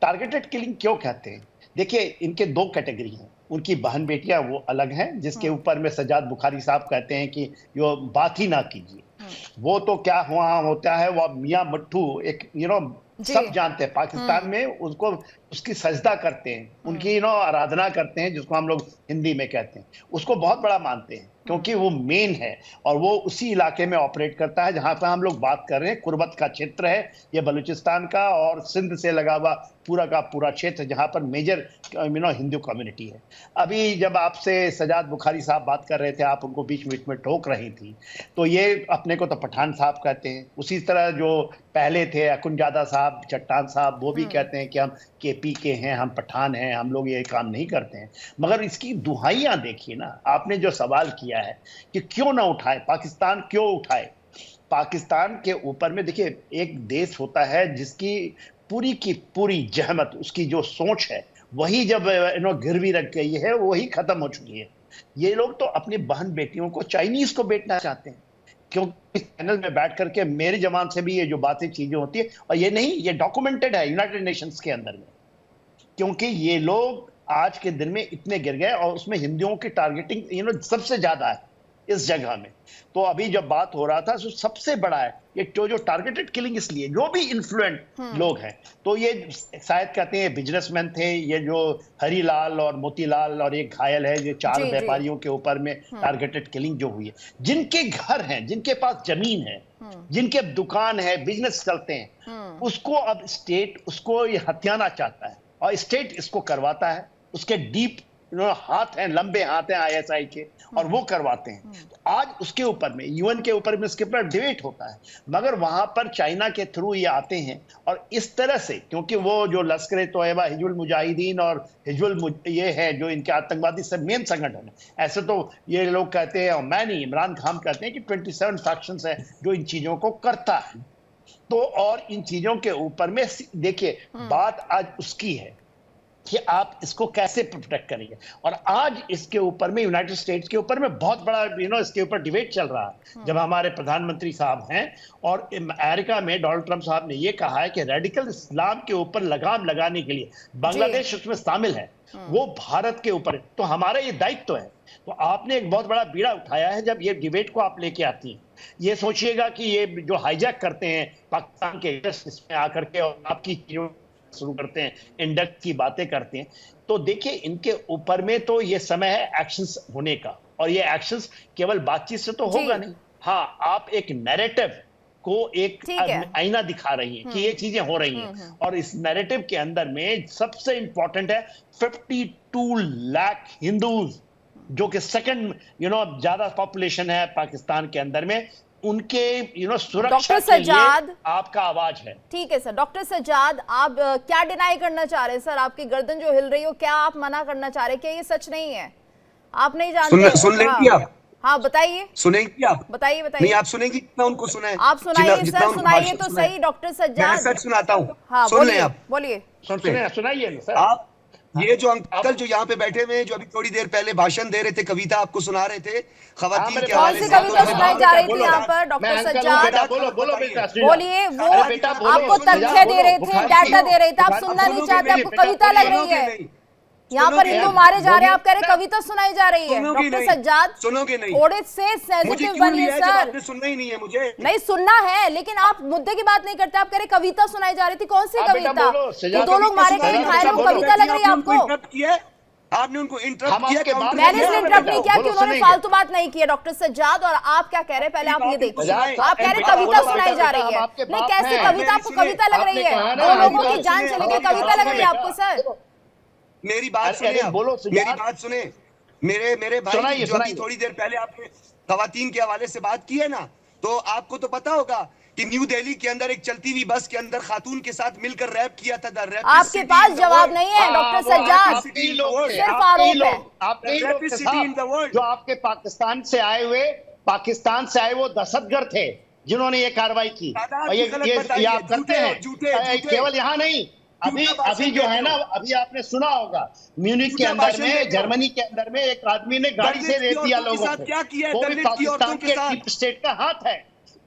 टारगेटेड किलिंग क्यों कहते हैं। देखिए इनके 2 कैटेगरी हैं, उनकी बहन बेटियां वो अलग हैं, जिसके ऊपर में सजाद बुखारी साहब कहते हैं कि यो बात ही ना कीजिए। वो तो क्या हुआ होता है, वो मियां मट्टू एक सब जानते हैं पाकिस्तान में, उसको उसकी सजदा करते हैं, उनकी आराधना करते हैं, जिसको हम लोग हिंदी में कहते हैं, उसको बहुत बड़ा मानते हैं क्योंकि वो मेन है और वो उसी इलाके में ऑपरेट करता है जहां पर हम लोग बात कर रहे हैं। कुर्बत का क्षेत्र है ये बलूचिस्तान का, और सिंध से लगा हुआ पूरा का पूरा क्षेत्र जहां पर मेजर हिंदू कम्युनिटी है। अभी जब आपसे सजाद बुखारी साहब बात कर रहे थे, आप उनको बीच बीच में टोक रही थी, तो ये अपने को तो पठान साहब कहते हैं, उसी तरह जो पहले थे अकुनजादा साहब, चट्टान साहब, वो भी कहते हैं कि हम केपी के हैं, हम पठान हैं, हम लोग ये काम नहीं करते हैं। मगर इसकी दुहाइयां देखिए ना, आपने जो सवाल किया है कि क्यों ना उठाए, पाकिस्तान क्यों उठाए। पाकिस्तान के ऊपर में देखिए एक देश होता है जिसकी पूरी की पूरी जहमत, उसकी जो सोच है वही जब गिरवी रख गई है, वही खत्म हो चुकी है। ये लोग तो अपनी बहन बेटियों को चाइनीज को बेचना चाहते हैं, क्योंकि चैनल में बैठ करके मेरे जवान से भी ये जो बातें चीजें होती है, और ये नहीं, ये डॉक्यूमेंटेड है यूनाइटेड नेशंस के अंदर में, क्योंकि ये लोग आज के दिन में इतने गिर गए और उसमें हिंदुओं की टारगेटिंग सबसे ज्यादा है इस जगह में। तो अभी जब बात हो रहा था तो सबसे बड़ा है ये जो टारगेटेड किलिंग, इसलिए जो भी इन्फ्लुएंट लोग हैं, तो ये शायद कहते हैं बिजनेसमैन थे, ये जो हरीलाल और मोतीलाल और एक घायल है, ये 4 व्यापारियों के ऊपर में टारगेटेड किलिंग जो हुई है, जिनके घर हैं, जिनके पास जमीन है, जिनके दुकान है, बिजनेस चलते हैं, उसको अब स्टेट उसको ये हथियाना चाहता है और स्टेट इसको करवाता है। उसके डीप हाथ हैं, लंबे हाथ हैं आईएसआई के, और वो करवाते हैं। तो आज उसके ऊपर में यूएन के ऊपर में इसके ऊपर डिबेट होता है, मगर वहां पर चाइना के थ्रू ये आते हैं और इस तरह से, क्योंकि वो जो लश्कर तोयबा, हिजबुल मुजाहिदीन और ये है जो इनके आतंकवादी सब मेन संगठन है। ऐसे तो ये लोग कहते हैं, और मैं नहीं, इमरान खान कहते हैं कि 27 फैक्शंस है जो इन चीजों को करता है। तो और इन चीजों के ऊपर में देखिए बात आज उसकी है कि आप इसको कैसे प्रोटेक्ट करेंगे, और आज इसके ऊपर में यूनाइटेड स्टेट्स के ऊपर में बहुत बड़ा इसके ऊपर डिबेट चल रहा है। जब हमारे प्रधानमंत्री साहब हैं और अमेरिका में डोनाल्ड ट्रंप साहब ने ये कहा है कि रेडिकल इस्लाम के ऊपर लगाम लगाने के लिए बांग्लादेश उसमें शामिल है, वो भारत के ऊपर, तो हमारा ये दायित्व है। तो आपने एक बहुत बड़ा बीड़ा उठाया है जब ये डिबेट को आप लेके आती हैं। ये सोचिएगा कि ये जो हाईजैक करते हैं पाकिस्तान के इसमें आकर के और आपकी चीजों शुरू करते हैं, इंडक्ट की बातें करते हैं, तो देखिए इनके ऊपर में तो ये समय है एक्शंस होने का, और ये एक्शंस केवल बातचीत से तो होगा नहीं। हाँ, आप एक नैरेटिव को एक आईना दिखा रही हैं कि ये चीजें हो रही हैं, और इस नैरेटिव के अंदर में सबसे इंपॉर्टेंट है 52 लाख हिंदूज, जो कि सेकंड ज्यादा पॉपुलेशन है पाकिस्तान के अंदर में, उनके सुरक्षा के लिए आपका आवाज है। ठीक है सर। डॉक्टर सज्जाद, आप क्या डिनाई करना चाह रहे हैं सर? आपकी गर्दन जो हिल रही हो, क्या आप मना करना चाह रहे हैं कि ये सच नहीं है? आप नहीं जानते? सुन लेंगी आप? हाँ बताइए। सुनेंगी आप? बताइए। नहीं, आप सुनेंगी? कितना उनको सुना है? आप सुनाइए सर, सुनाइए तो सही डॉक्टर सज्जाद। मैं सच सुनाता हूँ। हाँ, सुन लें आप। बोलिए। सुनाइए सर। आप ये जो अंकल जो यहाँ पे बैठे हुए हैं, जो अभी थोड़ी देर पहले भाषण दे रहे थे, कविता आपको सुना रहे थे खवातीन के हवाले से, कविता सुनाई जा रही थी यहाँ पर डॉक्टर सज्जाद? बोलिए। वो आपको तथ्य दे रहे थे, डाटा दे रहे थे, आप सुनना नहीं चाहते, आपको कविता लग रही है। यहाँ पर हिंदू मारे जा रहे हैं, आप कह रहे कविता सुनाई जा रही है। डॉक्टर सज्जाद, सुनोगे नहीं? थोड़े से सेंसिटिव बनिए सर। आपने सुनना ही नहीं है, मुझे नहीं सुनना है, लेकिन आप मुद्दे की बात नहीं करते। आप कह रहे कविता सुनाई जा रही थी, कौन सी कविता? दो लोग मारे गए, घायल, वो कविता लग रही है आपको? आपने उनको इंटरप्ट किया? मैंने इसलिए इंटरप्ट नहीं किया कि उन्होंने फालतू बात नहीं की है। डॉक्टर सज्जाद, और आप क्या कह रहे हैं पहले आप ये देखिए। आप कह रहे कविता सुनाई जा रही है, नहीं कैसे कविता? आपको कविता लग रही है? दो लोगों की जान चली गई, कविता लग रही है आपको सर? मेरी बात सुने, मेरी बात सुने। मेरे भाई जो अभी थोड़ी देर पहले आपने खवातीन के हवाले से बात की है ना, तो आपको तो पता होगा कि न्यू दिल्ली के अंदर एक चलती हुई बस के अंदर खातून के साथ मिलकर रैप किया था। आपके पास जवाब नहीं है डॉक्टर सज्जाद, सिर्फ आरोप है। जो आपके पाकिस्तान से आए वो दहशतगर्द थे जिन्होंने ये कार्रवाई की, और ये आप करते हैं केवल यहाँ नहीं। अभी जो है ना, अभी आपने सुना होगा म्यूनिक के अंदर में, जर्मनी के अंदर में एक आदमी ने गाड़ी से रेप दिया लोगों को। वो भी पाकिस्तान के डीप स्टेट का हाथ है।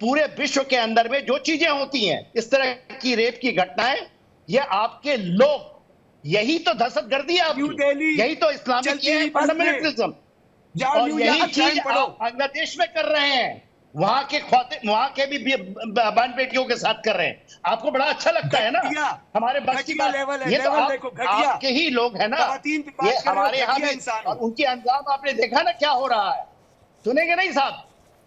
पूरे विश्व के अंदर में जो चीजें होती हैं, इस तरह की रेप की घटनाएं, ये आपके लोग, यही तो दहशतगर्दी है आपकी, यही तो इस्लामिक फंडामेंटलिज्म, और यही चीज आप बांग्लादेश में कर रहे हैं। वहां के भी बहन बेटियों के साथ कर रहे हैं। आपको बड़ा अच्छा लगता है ना हमारे बस की बात। ये तो आपके ही लोग हैं ना, ये हमारे यहाँ भी इंसान, और उनके अंजाम आपने देखा ना क्या हो रहा है। सुनेंगे नहीं साहब?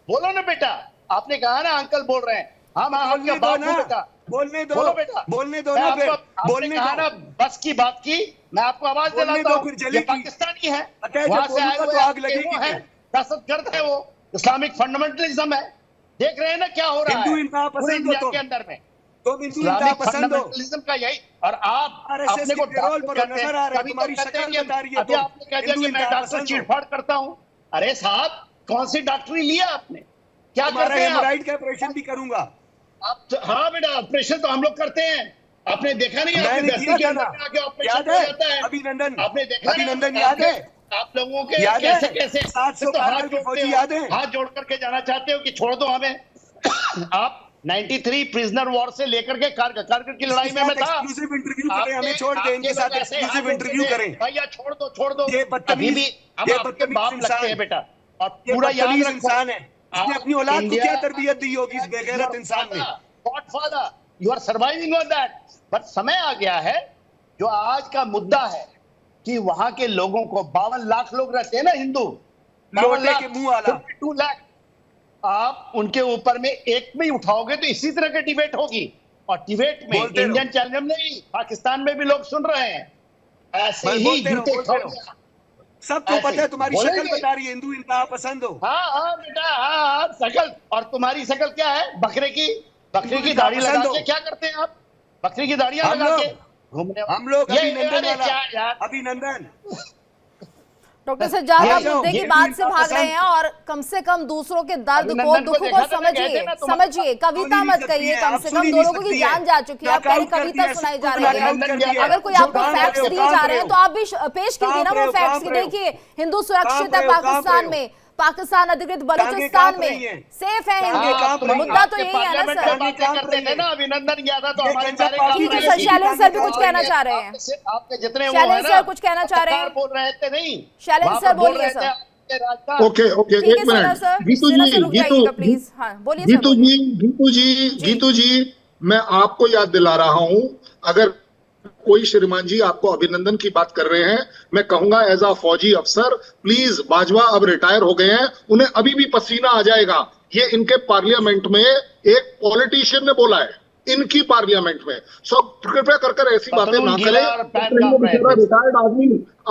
बोलो ना बेटा, आपने कहा ना अंकल बोल रहे हैं, हम आपके बाप को बेटा बोलने दो, बोलो बेटा, बोलने दो ना, फिर बोलने कहा ना बस की बात की, मैं आपको आवाज दिलाता हूँ, ये पाकिस्तानी है, वहां से आए हुए आग लगेगी, दहशतगर्द है, वो इस्लामिक फंडामेंटलिज्म है। देख रहे हैं ना क्या हो रहा है पूरे इंडिया के अंदर में, इस्लामिक फंडामेंटलिज्म का यही। और आप अपने को डॉक्टर कहते हैं, कभी तो कहते हैं कि अभी आपने कह दिया कि मैं डॉक्टर चीड़फाड़ करता हूँ। अरे साहब, कौन सी डॉक्टरी लिया आपने? क्या करते हैं? हेमोराइड का ऑपरेशन भी करूंगा आप। हाँ बेटा, ऑपरेशन तो हम लोग करते हैं। आपने देखा नहीं? आपने धरती के अंदर आके ऑपरेशन हो जाता है। अभिनंदन, आपने देखा? अभिनंदन याद है आप लोगों के? कैसे कैसे 700 तो हाथ फौजी याद है? हाथ जोड़ करके जाना चाहते हो कि छोड़ दो हमें? आप 93 प्रिजनर वॉर से लेकर के कारगिल की लड़ाई में मैं था। एक्सक्लूसिव इंटरव्यू करें, हमें छोड़ दें, इनके साथ एक्सक्लूसिव इंटरव्यू करें। भैया छोड़ दो। ये अभी भी हम आपके बाप लगते हैं बेटा, और पूरा याद रखो, इंसान है, इसने अपनी औलाद को क्या तरबियत दी होगी इस बेगैरत इंसान ने। Godfather, you are surviving on that. But समय आ गया है, जो आज का मुद्दा है कि वहां के लोगों को 52 लाख लोग रहते हैं ना हिंदू, लोटे के मुंह वाला 52 लाख, आप उनके ऊपर में एक भी उठाओगे तो इसी तरह की डिबेट होगी। और डिबेट में इंडियन चैनल नहीं, पाकिस्तान में भी लोग सुन रहे हैं ऐसे ही जूते। सबको पता है तुम्हारी शक्ल बता रही है, हिंदू इंतहा पसंद हो। हाँ बेटा, हाँ शक्ल। और तुम्हारी शक्ल क्या है? बकरे की दाढ़ी लगा के क्या करते हैं आप? बकरी की दाढ़ियां लगा के घूमने। हम लोग अभिनंदन डॉक्टर सज्जाद, आप मुद्दे की बात से भाग रहे हैं और कम से कम दूसरों के दर्द को, दुख को समझिए। कविता मत कहिए, कम से कम 2 लोगों की जान जा चुकी है, आप कह रही कविता सुनाई जा रही है। अगर कोई आपको फैक्ट्स दिए जा रहे हैं तो आप भी पेश कीजिए ना वो फैक्ट्स की। देखिए, हिंदू सुरक्षित है पाकिस्तान में, पाकिस्तान अधिकृत बलूचिस्तान में सेफ है हिंदू। मुद्दा तो यही है ना सर। अभिनंदन किया था तो ठीक है सर, शैलेंद्र सर भी कुछ कहना चाह रहे हैं। आपके जितने शैलेंद्र सर कुछ कहना चाह रहे हैं, बोल रहे थे नहीं? शैलेंद्र सर बोलिए सर। ओके, एक मिनट, गीतू जी, मैं आपको याद दिला रहा हूं, अगर कोई श्रीमान जी आपको अभिनंदन की बात कर रहे हैं, मैं कहूंगा एज अ फौजी अफसर, प्लीज, बाजवा अब रिटायर हो गए हैं, उन्हें अभी भी पसीना आ जाएगा। ये इनके पार्लियामेंट में एक पॉलिटिशियन ने बोला है, इनकी पार्लियामेंट में। सो कृपया कर ऐसी बातें ना करें। रिटायर्ड आदमी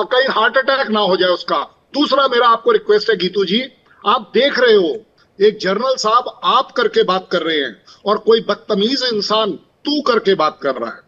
कहीं हार्ट अटैक ना हो जाए उसका। दूसरा मेरा आपको रिक्वेस्ट है गीतू जी, आप देख रहे हो एक जनरल साहब आप करके बात कर रहे हैं और कोई बदतमीज इंसान तू करके बात कर रहा है।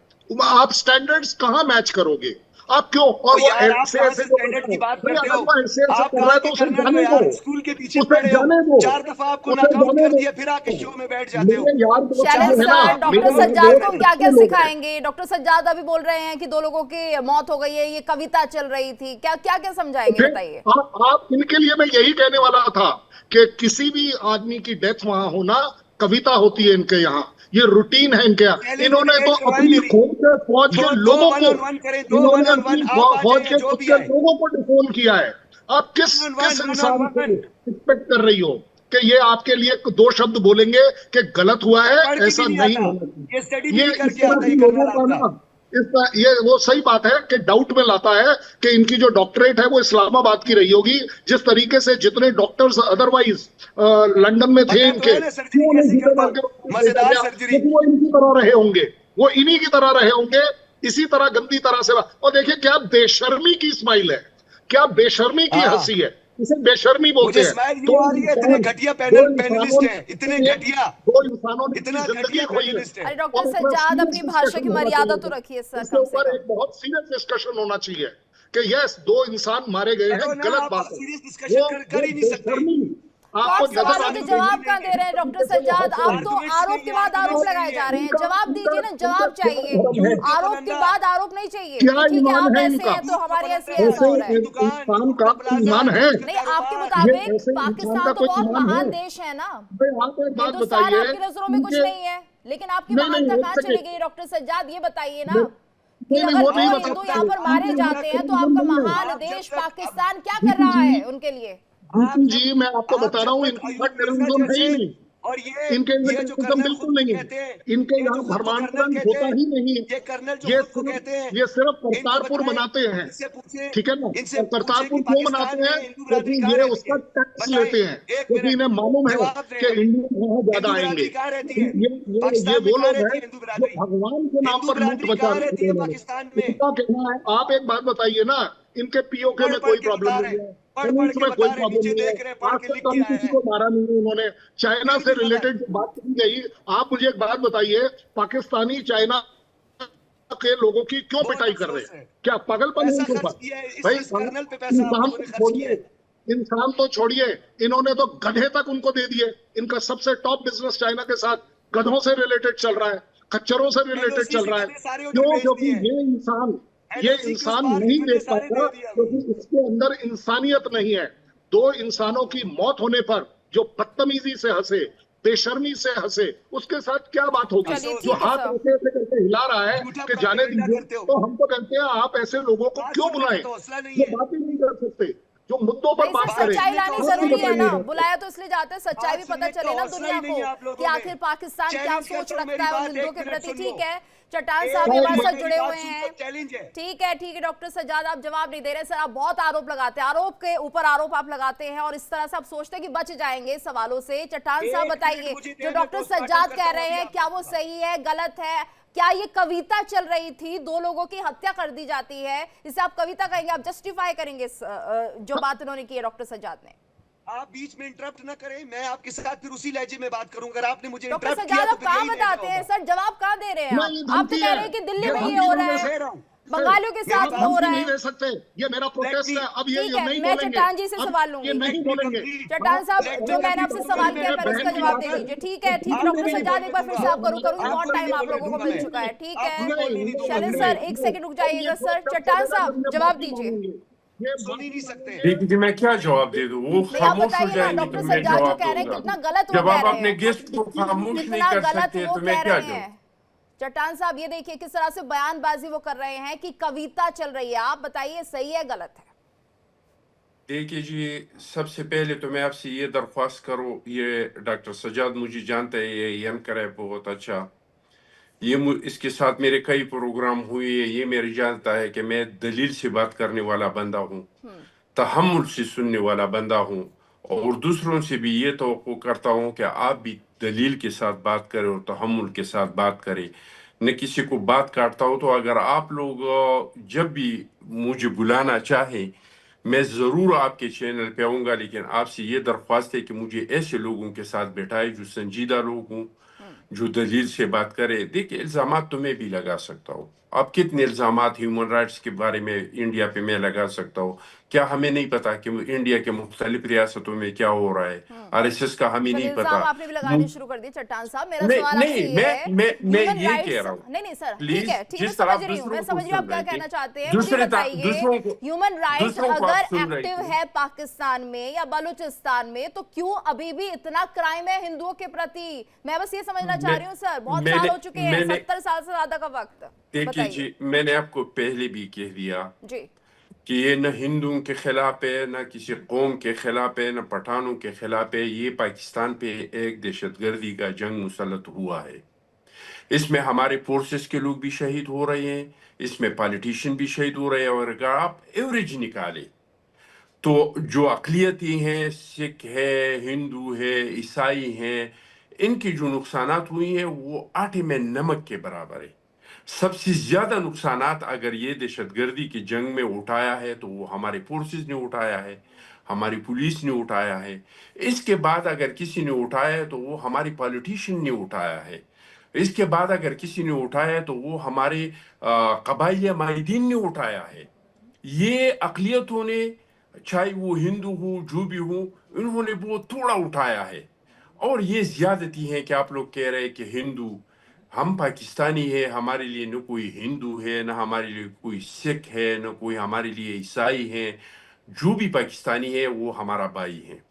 आप स्टैंडर्ड्स कहां मैच करोगे? आप क्यों? और वो ऐसे स्टैंडर्ड की बात करते हो, आप कर रहे तो उसे जाने दो, स्कूल के पीछे पड़े हो, 4 दफा आपको नॉकआउट कर दिया, फिर आके शो में बैठ जाते हो। डॉक्टर सज्जाद को क्या क्या सिखाएंगे? डॉक्टर सज्जाद अभी बोल रहे हैं कि 2 लोगों की मौत हो गई है, ये कविता चल रही थी, क्या क्या समझाएंगे बताइए। आप इनके लिए मैं यही कहने वाला था कि किसी भी आदमी की डेथ वहां होना कविता होती है इनके यहाँ, ये रूटीन है इनके यहाँ। इन्होंने तो अपनी फौज के लोगों को, फौज के खुद के लोगों को डिफोन किया है। आप किस इंसान को एक्सपेक्ट कर रही हो कि ये आपके लिए 2 शब्द बोलेंगे कि गलत हुआ है? ऐसा नहीं होना चाहिए। ये इस तरह की लोगों का ना, ये वो सही बात है कि डाउट में लाता है कि इनकी जो डॉक्टरेट है वो इस्लामाबाद की रही होगी। जिस तरीके से जितने डॉक्टर्स अदरवाइज लंदन में थे इनके, मजेदार सर्जरी, वो इनकी तरह रहे होंगे, वो इन्हीं की तरह रहे होंगे, इसी तरह गंदी तरह से। और देखिए क्या बेशर्मी की स्माइल है, क्या बेशर्मी की हंसी है, इसे बेशर्मी बोलते हैं। इतने घटिया पैनलिस्ट हैं, इतने घटिया, 2 इंसानों ने इतना घटिया पैनलिस्ट है। अरे डॉक्टर सज्जाद, अपनी भाषा की मर्यादा तो रखिए सर। इसके ऊपर एक बहुत सीरियस डिस्कशन होना चाहिए कि यस 2 इंसान मारे गए हैं, गलत बात है, सीरियस डिस्कशन कर ही नहीं सकते। आप सवालों के जवाब कहाँ दे रहे हैं डॉक्टर सज्जाद? आप तो आरोप के बाद आरोप लगाए जा रहे हैं, जवाब दीजिए ना, जवाब चाहिए, आरोप के बाद आरोप नहीं चाहिए। ठीक है, आप ऐसे हैं तो हमारे ऐसे ऐसा हो रहा है। इंसान का ईमान है नहीं, आपके मुताबिक पाकिस्तान तो बहुत महान देश है ना, हिंदुस्तान आपकी नजरों में कुछ नहीं है, लेकिन आपकी महानता कहाँ चली गई डॉक्टर सज्जाद? ये बताइए ना। अगर हिंदू यहाँ पर मारे जाते हैं तो आपका महान देश पाकिस्तान क्या कर रहा है उनके लिए? अंशु जी, मैं आपको बता रहा हूँ, इनके यहाँ टेररिज्म है ही नहीं। और इनके यहाँ ये जो टेररिज्म कर्नल बिल्कुल खुद नहीं कहते है। हैं, इनके ये यहाँ जो खुद को कर्नल धर्मांतरण कहते होता हैं, ही नहीं है। ये कर्नल जो ये खुद को कहते हैं, ये सिर्फ इनको करतारपुर बताएं, बनाते हैं, इनसे पूछे, ठीक है ना। इनसे और पूछे कि करतारपुर क्यों पाकिस्तान बनाते हैं? में हिंदू क्योंकि बिरादरी कहाँ ये रहती उसका है? टैक्स बताएं, लेते हैं, एक क्योंकि मिनट इन्हें मालूम है जवाब दें कि हमें। इंडियन यहाँ ज्यादा हिंदू आएंगे। बिरादरी कहाँ रहती है? ये पाकिस्तान में वो कहाँ लोग रहती हैं है हिंदू जो बिरादरी? भगवान के नाम हिंदू पर लूट बिरादरी मचा कहाँ दी रहती है इन्होंने। पाकिस्तान में? इनका कहना है, आप एक बात बताइए ना, इनके पीओके पढ़ में पढ़ कोई के प्रॉब्लम बता नहीं रहे, है, पढ़ पढ़ पुलिस के में कोई बता रहे, प्रॉब्लम नीचे नहीं है। देख रहे, पढ़ आज के तक लिख के कभी आया किसी है। को मारा नहीं है इन्होंने। चाइना फिर से भी मगर रिलेटेड बात की गई। आप मुझे एक बात बताइए, पाकिस्तानी चाइना के लोगों की क्यों बहुत पिटाई कर रहे अफसोस हैं? है, क्या पागलपन है पैसा इनके खर्च ऊपर? किया है, भाई इस कर्नल पे पैसा आप इंसान लोगों तो ने खर्च किया छोड़िए, है। इंसान तो छोड़िए, इन्होंने तो गधे तक उनको दे दिए। इनका सबसे टॉप बिजनेस चाइना के साथ गधों से रिलेटेड चल रहा है, खच्चरों से रिलेटेड एलओसी चल से रहा है। गधे सारे उधर क्यों? भेज क्योंकि दिए, ये एलओसी के उस इंसान पार के नहीं गधे देख सारे पाता, दे दिया क्योंकि उन्होंने। इसके अंदर इंसानियत नहीं है। दो इंसानों की मौत होने पर जो बदतमीजी से हंसे, बेशर्मी से हंसे, उसके साथ क्या बात होगी? चलिए, जो ठीक है हाथ सर। ऐसे ऐसे करके हिला रहा है झूठा कि जाने प्रोपेगेंडा दीजिए, करते हो, तो हम तो कहते हैं आप ऐसे लोगों को बात क्यों सुनने का बुलाएं? तो हौसला नहीं जो है, बात ही नहीं कर सकते, जो मुद्दों पर नहीं सर, बात बात करें, सच्चाई सुनने का लानी वो हौसला क्यों जरूरी नहीं है बताइए ना। है, बात? बुलाया तो इसलिए जाते हैं, सच्चाई बात भी पता सुनने चले का ना हौसला दुनिया ही नहीं को है आप कि लोगों में। आखिर पाकिस्तान क्या चैलेंज सोच करता हूं, रखता मेरी है उन बात हिंदुओं एक के मिनट प्रति। सुन लो। ठीक है, चट्टान एक साहब भी हमारे मिनट साथ मेरी जुड़े बात हुए सुन हैं। लो, चैलेंज है। ठीक है डॉक्टर सज्जाद, आप जवाब नहीं दे रहे सर। आप बहुत आरोप लगाते हैं, आरोप के ऊपर आरोप आप लगाते हैं, और इस तरह से आप सोचते हैं कि बच जाएंगे सवालों से। चट्टान साहब एक मिनट बताइए, मुझे जो दे दो, डॉक्टर पोस्टमार्टम सज्जाद करता कह हूं रहे अभी हैं, आप क्या लोगों वो का। सही है, गलत है? क्या ये कविता चल रही थी, दो लोगों की हत्या कर दी जाती है, इसे आप कविता कहेंगे, आप जस्टिफाई करेंगे जो बात उन्होंने की है डॉक्टर सज्जाद ने? आप बीच में इंटरप्ट ना करें, मैं आपके साथ फिर उसी लहजे में बात करूंगा। अगर आपने मुझे डॉक्टर इंटरप्ट किया सज्जाद तो आप फिर कहाँ यही लहजा बताते हैं होगा। सर, जवाब कहाँ दे रहे हैं नहीं, ये आप तो धमकी कह है, रहे हैं कि दिल्ली ये में ये धमकी हो नहीं रहा दे है, कह रहा हूं। बंगालियों के ये साथ में हो धमकी रहा नहीं है। दे सकते, ये मेरा प्रोटेस्ट है। अब ये ठीक है, नहीं मैं बोलेंगे, चट्टान जी से अब सवाल ये लूंगी। नहीं बोलेंगे। चट्टान साहब, जो मैंने आपसे सवाल किया मेरे पहले बहन उसका की जवाब बात दे है। दीजिए। ठीक है आपको डॉक्टर नहीं सज्जाद, एक बार फिर से आपको करूंगी, बहुत टाइम आप लोगों को मिल चुका है। ठीक है चलिए सर, एक सेकंड रुक जाइएगा सर। चट्टान साहब जवाब दीजिए। सुन ही नहीं सकते। देखिए जी, मैं क्या जवाब दे दूं? वो नहीं आप खामोश हो बताइए ना, जाएंगे डॉक्टर तो मैं सज्जाद जो जवाब कह रहे हैं दूंगा। कितना गलत वो जब कह आप रहे अपने हैं, गेस्ट को खामोश नहीं कितना कर गलत सकते वो तो मैं कह क्या रहे जवाब? हैं। चट्टान साहब ये देखिए किस तरह से बयानबाजी वो कर रहे हैं कि कविता चल रही है। आप बताइए सही है गलत है? देखिए जी, सबसे पहले तो मैं आपसे ये दरख्वास्त करूँ, ये डॉक्टर सज्जाद मुझे जानता है, ये एंकर है बहुत अच्छा, ये इसके साथ मेरे कई प्रोग्राम हुए, ये मेरे जानता है कि मैं दलील से बात करने वाला बंदा हूँ, तहम्मुल से सुनने वाला बंदा हूँ, और दूसरों से भी ये तवक्को करता हूँ कि आप भी दलील के साथ बात करें और तहम्मुल के साथ बात करें, न किसी को बात काटता हूँ। तो अगर आप लोग जब भी मुझे बुलाना चाहें, मैं ज़रूर आपके चैनल पे आऊँगा, लेकिन आपसे ये दरख्वास्त है कि मुझे ऐसे लोगों के साथ बैठाए जो संजीदा लोग हों, जो दलील से बात करे। देखिए, इल्ज़ामात तो मैं भी लगा सकता हूँ। आप कितने इल्ज़ामात ह्यूमन राइट्स के बारे में इंडिया पे मैं लगा सकता हूँ? क्या हमें नहीं पता कि इंडिया के मुख्तलिफ रियासतों में क्या हो रहा है? आरएसएस का हमें नहीं पता। इल्जाम आपने भी लगाने शुरू कर दिए। चट्टान साहब, मेरा नहीं सवाल आपसे नहीं, ये है, मैं ह्यूमन ये राइट्स, कह रहा हूँ, नहीं सर, ठीक प्लीज है मैं जिस तरह समझ रही हूँ, मैं समझ रही हूँ आप क्या कहना चाहते हैं। मुझे बताइए, ह्यूमन राइट्स अगर एक्टिव है पाकिस्तान में या बलूचिस्तान में, तो क्यों अभी भी इतना क्राइम है हिंदुओं के प्रति? मैं बस ये समझना चाह रही हूँ सर। बहुत साल हो चुके हैं, 70 साल से ज्यादा का वक्त। देखिए जी, मैंने आपको पहले भी कह दिया जी कि ये न हिंदुओं के खिलाफ है, न किसी कौम के खिलाफ है, न पठानों के खिलाफ है। ये पाकिस्तान पे एक दहशतगर्दी का जंग मुसल्लत हुआ है। इसमें हमारे फोर्सेस के लोग भी शहीद हो रहे हैं, इसमें पॉलिटिशियन भी शहीद हो रहे हैं। और अगर आप एवरेज निकाले तो जो अक़लियती हैं, सिख है, हिंदू है, ईसाई हैं, इनकी जो नुकसानात हुई हैं वो आटे में नमक के बराबर है। सबसे ज्यादा नुकसानात अगर ये दहशतगर्दी की जंग में उठाया है तो वो हमारे फोर्सेस ने उठाया है, हमारी पुलिस ने उठाया है। इसके बाद अगर किसी ने उठाया है तो वो हमारी पॉलिटिशियन ने उठाया है। इसके बाद अगर किसी ने उठाया है तो वो हमारे कबाइली माहिदीन ने उठाया है। ये अक़लियतों ने, चाहे वो हिंदू हो जो भी हो, इन्होंने वो थोड़ा उठाया है। और ये ज्यादती है कि आप लोग कह रहे हैं कि हिंदू, हम पाकिस्तानी है, हमारे लिए न कोई हिंदू है, न हमारे लिए कोई सिख है, न कोई हमारे लिए ईसाई है। जो भी पाकिस्तानी है वो हमारा भाई है।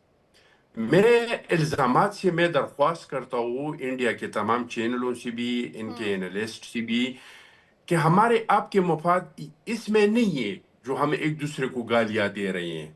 मैं इल्ज़ामात से मैं दरख्वास्त करता हूँ इंडिया के तमाम चैनलों से भी, इनके एनालिस्ट से भी, कि हमारे आपके मफाद इसमें नहीं है जो हम एक दूसरे को गालियाँ दे रहे हैं।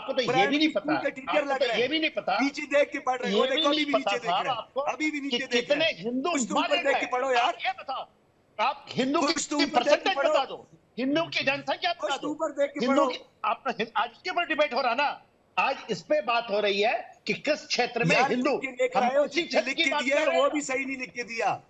आपको तो ये भी नहीं पता, टीचर लग रहे ये भी नहीं पता, नीचे देख के पढ़ रहे हो, देखो अभी भी नीचे देख साहब रहे आपको हैं, अभी भी नीचे कि देख कितने रहे हैं। हिंदू कुछ तो मारे ऊपर देख गए। के पढ़ो यार, आप ये बताओ, आप हिंदू कुछ तो की ऊपर देख के परसेंटेज पढ़ो। बता दो, हिंदू की जनसंख्या बता दो, ऊपर देख के हिंदू पढ़ो। की आपका आज इसके ऊपर डिबेट हो रहा ना, आज इस पे बात हो रही है कि किस क्षेत्र में यार हिंदू, लिख के लेकर हम आए हो, उसी लिख क्षेत्र की के बात दिया कर है, रहे वो हैं। भी सही नहीं लिख के दिया।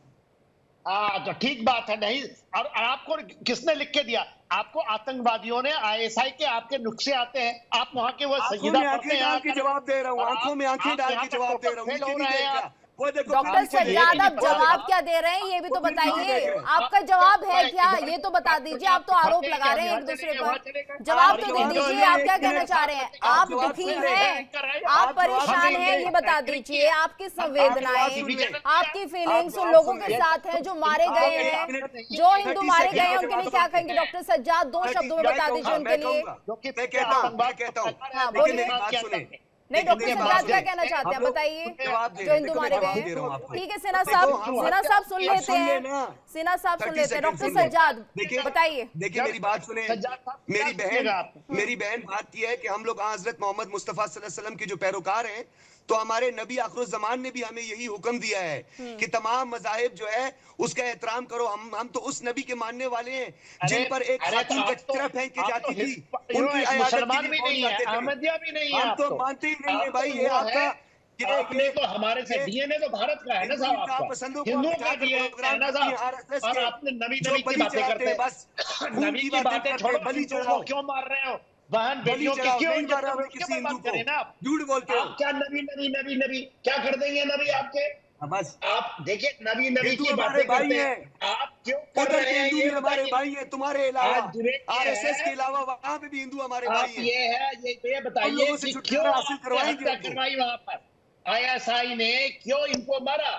हाँ तो ठीक बात है, नहीं और आपको किसने लिख के दिया? आपको आतंकवादियों ने, आईएसआई के आपके नुस्खे आते हैं, आप वहां के वो आंखों सजीदा में पढ़ते आंखें हैं, डाल के जवाब दे रहा हूँ, और आंखों में आंखें आप डाल यहाँ के पे जवाब दे टोटल रहा हूँ, फेल नीचे हो नहीं रहे देख हैं रहा। आप। वो देखो डॉक्टर कहानी चल रही है। सज्जाद, आप वो जवाब देखो, क्या दे रहे हैं ये भी तो वो वीडियो बताइए। देख रहे हैं। आपका जवाब है क्या, ये तो बता दीजिए। आप तो आरोप लगा रहे हैं एक दूसरे पर, जवाब तो दे दीजिए। आप क्या कहना चाह रहे हैं? आप दुखी हैं, आप परेशान हैं, ये बता दीजिए। आपकी संवेदनाएं, आपकी फीलिंग्स उन लोगों के साथ हैं जो मारे गए हैं, जो हिंदू मारे गए हैं, उनके लिए क्या कहेंगे? डॉक्टर सज्जाद, 2 शब्दों में बता दीजिए उनके लिए। मैं कहता हूँ हाँ, लेकिन बोलिए। मेरी बात सुने। नहीं, डॉक्टर मेरी बात सज्जाद क्या सुने। कहना चाहते हैं हम लोग बताइए, जवाब दे जो रहे हैं। हिंदू देखो, मारे मैं गए जवाब दे रहा हूँ हैं। आपको। ठीक है, सिन्हा देखो, साहब, हम- सिन्हा साहब सुन अब लेते सुन हैं, लेना। सिन्हा साहब सुन 30 लेते हैं। सेकंड डॉक्टर सुन लो। सज्जाद देखिए बताइए। देखिए मेरी बात सुने। सज्जाद साहब, मेरी क्या सुनिएगा आप? मेरी बहन बात की है कि हम लोग हजरत मोहम्मद मुस्तफा सल्लल्लाहु अलैहि वसल्लम के जो पैरोकार हैं, तो हमारे नबी आखिर जमान ने भी हमें यही हुक्म दिया है कि तमाम मजाहिब जो है उसका एहतराम करो। हम तो उस नबी के मानने वाले हैं जिन पर एक खातून का चित्रा फेंक के जाती थी, उनकी अयादत के मुसलमान लिए भी पहुंच नहीं है, जाते थे। अहमदिया भी नहीं है। हम आप तो मानते ही नहीं है आप भाई। तो ये वो आपका है, आपने तो हमारे से डीएनए तो भारत का है ना साहब, हिंदू आपका पसंदों को हिंदुओं का बिठाकर डीएनए प्रोग्राम है ना करती है साहब। आरएसएस और के, आपने नबी जो नबी की बलि बातें चढ़ाते करते हैं, बस खून नबी की की बातें बातें करते छोड़ो, हैं, बलि हिंदुओं को चढ़ाओ, क्यों मार रहे हो? बहन बलि बेटियों की चढ़ाओ। क्यों नहीं इज्जत मारा कर रहे हमने हो? किसी उसके हिंदू बात को, करें ना आप। झूठ बोलते हो। आप क्या नबी नबी नबी नबी क्या कर देंगे नबी आपके? बस आप देखिए नबी नबी हिंदू की हमारे बातें भाई करते हैं, हैं, आप क्यों कर उधर रहे के हैं हिंदू ये भी हमारे बताइए। भाई हैं, तुम्हारे अलावा आज डिबेट ये आरएसएस के है, अलावा वहां पे भी हिंदू हमारे भाई आप हैं। ये है ये उन बताइए लोगों से कि क्यों छुटकारा हासिल आपने करवाएंगे हत्या उनको। करवाई वहां पर? आईएसआई ने क्यों इनको मारा?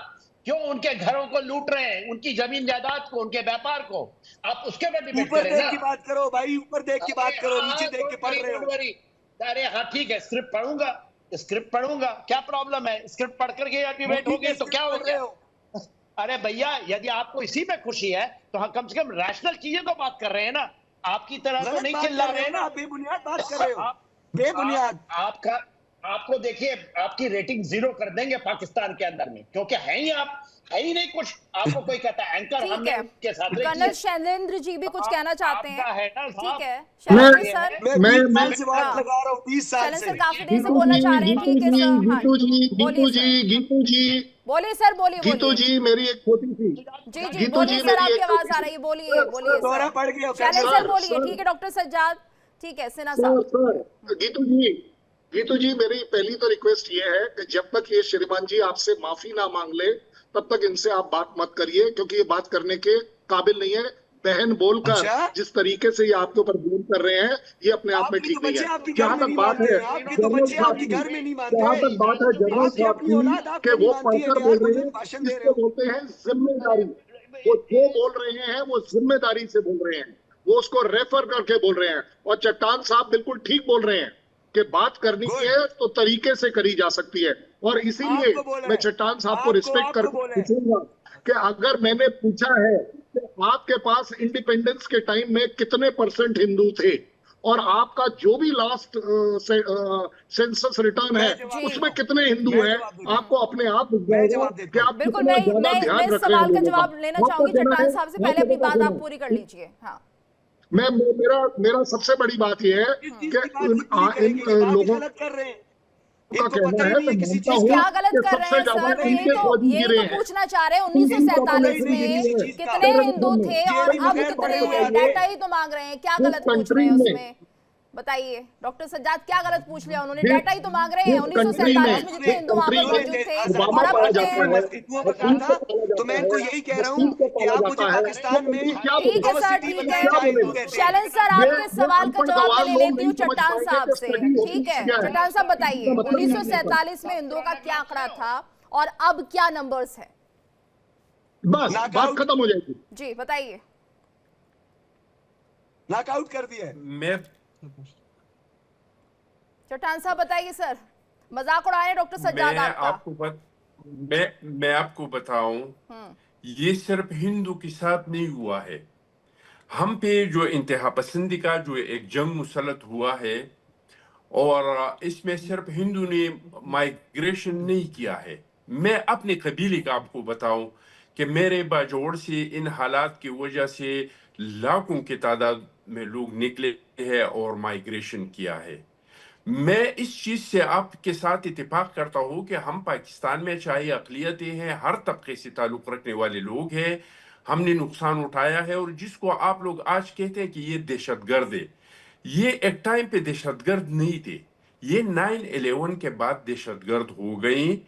क्यों उनके घरों को लूट रहे हैं, उनकी जमीन जायदाद को, उनके व्यापार को? आप उसके ऊपर डिबेट ऊपर करें देख ना। की बात करो भाई, ऊपर देख की बात करो, नीचे देख के पढ़ रहे हो। Don't worry. अरे हाँ ठीक है, स्क्रिप्ट पढ़ूंगा, स्क्रिप्ट पढ़ूंगा, क्या प्रॉब्लम है? स्क्रिप्ट पढ़ करके डिबेट होगी तो क्या हो पढ़ रहे गया? हो। अरे भैया, यदि आपको इसी में खुशी है तो हम कम से कम रैशनल चीजें तो बात कर रहे हैं ना, आपकी तरह तो गलत नहीं बात चिल्ला कर रहे रहे हैं हो ना, ना। आप बेबुनियाद बात कर रहे हो, आप बेबुनियाद। आपका आपको देखिए, आपकी रेटिंग 0 कर देंगे पाकिस्तान के अंदर में, क्योंकि है ही आप, है ही नहीं कुछ। आपको कोई कहता है एंकर ठीक हमने है, उनके साथ कर्नल शैलेंद्र जी भी कुछ कहना चाहते हैं। आपका है ना साहब। ठीक है शैलेंद्र सर, मैं 20 साल से हाँ। बात लगा रहा हूँ, 20 साल शैलेंद्र से। सर काफी देर से बोलना चाह रहे हैं। ठीक है सर, हाँ बोलिए सर, गीतू जी, बोलिए सर, बोलिए गीतू बोलिए। जी, मेरी एक छोटी सी जी जी गीतू बोलिए जी, सर, मेरी आपकी एक आवाज छोटी आ सी- रही है, बोलिए बोलिए दोहरा सर। पड़ गया। शैलेंद्र सर बोलिए। सर। ठीक है डॉक्टर सज्जाद, ठीक है सिन्हा सर साहब। सर गीतू जी, मेरी पहली तो रिक्वेस्ट ये है कि जब तक ये श्रीमान जी आपसे माफी ना मांग ले तब तक इनसे आप बात मत करिए, क्योंकि ये बात करने के काबिल नहीं है। बहन बोलकर अच्छा? जिस तरीके से ये आपके ऊपर ब्लेम कर रहे हैं, ये अपने आप में आपके ठीक तो नहीं बच्चे है। आपके घर जहां में तक नहीं बात मानते है हैं, आपके तो जनरल बच्चे साहब आपके की, घर में नहीं जहां मानते। तक बात है जनरल आपकी साहब अपनी औलाद की आपको कि नहीं वो मानती है पढ़कर यार, बोल रहे बड़े हैं, भाषण दे रहे इसको हो। बोलते हैं जिम्मेदारी। वो जो बोल रहे हैं वो जिम्मेदारी से बोल रहे हैं, वो उसको रेफर करके बोल रहे हैं। और चट्टान साहब बिल्कुल ठीक बोल रहे हैं कि बात करनी Good. है तो तरीके से करी जा सकती है। और इसीलिए आपको बोला मैं है। चट्टान साहब को आपको रिस्पेक्ट करके बोला है। पूछूंगा कि अगर मैंने पूछा है कि आपके पास इंडिपेंडेंस के टाइम में कितने % हिंदू थे, और आपका जो भी लास्ट सेंसस रिटर्न है मैं जवाब उसमें देता कितने हिंदू मैं हैं, जवाब देता हूं। आपको अपने आप दिख मैं जाएगा जवाब कि देता आप बिल्कुल, कितना मैं ज्यादा मैं ध्यान मैं इस रख रहे हैं सवाल का लोगों जवाब लेना आपका चाहूंगी कहना चट्टान है, साहब से। मैं पहले अपनी कहना बात चाहूंगा। आप पूरी कर लीजिए। हाँ मेरा सबसे बड़ी बात यह है इस कि चीज की बात ही पूरी इन करेंगे, ये बात ही लोगों गलत कर रहे हैं। का इनको कहना पता ही है, नहीं है मैं किसी मानता चीज हूँ का। क्या गलत कि कर रहे सबसे हैं ज्यादा सर? इनके फौजी यही गिरे तो हैं। पूछना चाह रहे हैं। इनको पता 1947 नहीं में किसी चीज का। कितने हिंदू थे और जेबी अब बगैर कितने पढ़े हुए हैं? आते हैं। डाटा ही तो मांग रहे हैं, क्या जिस गलत पूछ रहे हैं कंट्री में- उसमें? बताइए डॉक्टर सज्जाद, क्या गलत पूछ लिया उन्होंने? जिस- डाटा ही तो मांग रहे हैं। जिस कंट्री 1947 में जितने हिंदू वहां पर में मौजूद थे ओबामा और अब पाया कितने जाता हैं? है, हिंदुओं का कहा मसूद था, को पाया जाता तो मैं है, इनको यही कह रहा हूँ मसूद को कि पाया आप मुझे जाता है, पाकिस्तान तो में कंट्री क्या ठीक है बोलेगा? सर, सिटी ठीक बनाए है। जहाँ हिंदू रहते हैं। शैलेंद्र सर, आपके सवाल का अनपढ़ जवाब गवार मैं ले लोग लेती हूँ नहीं समझ चट्टान पाएंगे साहब कि से। स्टडी होती ठीक है क्या है। चट्टान साहब, बताइए इसका मतलब नहीं है। 1947 में हिंदुओं का क्या आंकड़ा था और अब क्या नंबर्स है? बस बात खत्म हो जाएगी। जी बताइए। नॉकआउट कर दिया है। मैं चट्टान साहब बताइए सर, मजाक उड़ा रहे हैं डॉक्टर सज्जाद आपका। मैं आपको बताऊं, ये सिर्फ हिंदू के साथ नहीं हुआ है। हम पे जो इंतहा पसंदी का जो एक जंग मुसलत हुआ है, और इसमें सिर्फ हिंदू ने माइग्रेशन नहीं किया है। मैं अपने कबीले का आपको बताऊं कि मेरे बाजोड़ से इन हालात की वजह से लाखों की तादाद में लोग निकले हैं और माइग्रेशन किया है। मैं इस चीज से आपके साथ इत्तेफाक करता हूं कि हम पाकिस्तान में चाहे अक़लियतें हैं, हर तबके से ताल्लुक रखने वाले लोग हैं, हमने नुकसान उठाया है। और जिसको आप लोग आज कहते हैं कि ये दहशतगर्द है, ये एक टाइम पे दहशतगर्द नहीं थे, ये 9/11 के बाद दहशतगर्द हो गई।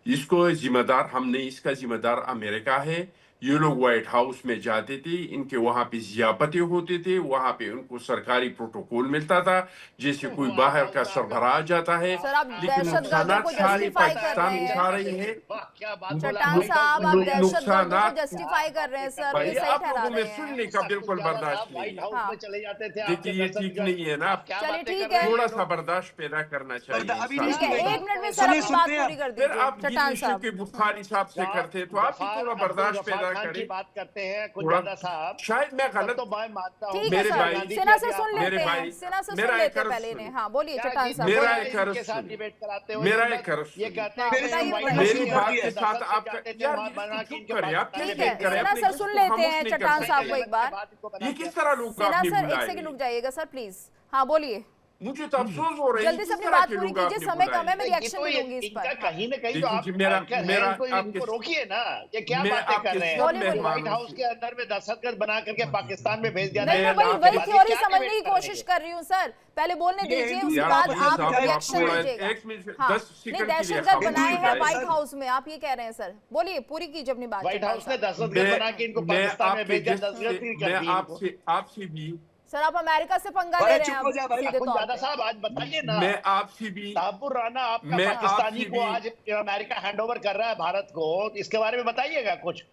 इसको जिम्मेदार हम नहीं, इसका जिम्मेदार अमेरिका है। ये लोग व्हाइट हाउस में जाते थे, इनके वहां पे जियापतें होते थे, वहां पे उनको सरकारी प्रोटोकॉल मिलता था जैसे कोई बाहर का सरबराह जाता है। सर, आप लेकिन दहशतगर्दों को नुकसानात सारे जस्टिफाई कर पाकिस्तान रहे हैं। उठा रहे हैं। क्या बात बोला चट्टान साहब, आप दहशतगर्दों को नुकसानात- जस्टिफाई कर रहे हैं सर, भाई, ये सही आप ठहरा लोगों में रहे हैं। सुनने का बिल्कुल बर्दाश्त नहीं व्हाइट है। हाउस हाँ। में चले जाते थे। देखिए, ये ठीक नहीं है ना। चलिए, ठीक है। थोड़ा सा बर्दाश्त पैदा करना चाहिए अभी इंसान ठीक है, को। 1 मिनट में सर अपनी बात पूरी कर फिर दीजिए आप चट्टान गिरीश साहब। के बुखारी साहब से करते तो आप भी थोड़ा बर्दाश्त पैदा की करें। बात करते हैं कुछ थोड़ा- ज्यादा साहब। शायद मैं गलत तो मैं मानता हूं ठीक है मेरे सर, भाई- सेना से सुन मेरे लेते हैं, भाई- सेना से मेरा सुन लेते एक हैं अर्ज पहले सुनिए। इन्हें। हाँ, बोलिए चट्टान साहब। मेरा बोलिए। एक अर्ज इनके साथ सुनिए। डिबेट कराते हो। मेरा ये एक अर्ज ये कहते हैं हाँ, कि बताइए, व्हाइट बताइए। हाउस मेरी में बात जाते के थे, साथ दस्तखत आप जाते थे, यार वहाँ बना के चुप इनके करें, आप पाकिस्तान ठीक में है, भेज दिया। सेना अपने सर खुद सुन को लेते खामोश हैं नहीं चट्टान कर साहब सकते। को एक बार। ये किस तरह लोग सेना आपने सर 1 बुलाए? सेकंड रुक जाइएगा सर प्लीज। हाँ, बोलिए, मुझे तो अफसोस हो रहा है जल्दी से किस अपनी तरह बात के पूरी लोग कीजिए, आपने समय बुलाए। कम है, मैं ये रिएक्शन तो भी ये लूंगी इस इनका पर। कहीं ना कहीं तो देखिए आप जी, मेरा- एंकर हैं, मेरा इनको आपके- रोकिए ना। ये क्या मैं बातें कर आपके रहे हैं? सब बोलिए, बोलिए। व्हाइट मेहमानों हाउस से- के अंदर में दस्तखत बना करके पाकिस्तान में भेज दिया। नहीं, मैं मैं वही आपके वही बात- थ्योरी क्या समझने डिबेट की कर कोशिश रहे कर रही हूँ सर। पहले बोलने ये दीजिए, हिंदू उसके यार, बाद प्लीज आप आप रिएक्शन थोड़ा- दीजिएगा। 1 मिनट हाँ, 10 नहीं, सेकंड के लिए दहशतगर्द खामोश बनाए हो हैं जाए। व्हाइट हाउस में, आप ये कह रहे हैं सर। बोलिए, पूरी कीजिए अपनी बात। व्हाइट चट्टान हाउस ने साहब। दस्तखत बना के इनको मैं पाकिस्तान में आपके भेज दिया। जैसे- दस्तखत ही कर मैं दी इनको। आपसे भी सर, आप अमेरिका से पंगा अरे ले रहे चुप हैं हो अब जा भाई, सीधे कुछ तौर ज्यादा पे। साहब आज बताइए ना। मैं आपसे भी ताबुर राना आपका मैं पाकिस्तानी आपसे को भी- आज अमेरिका हैंडओवर कर रहा है भारत को, इसके बारे में बताइएगा कुछ।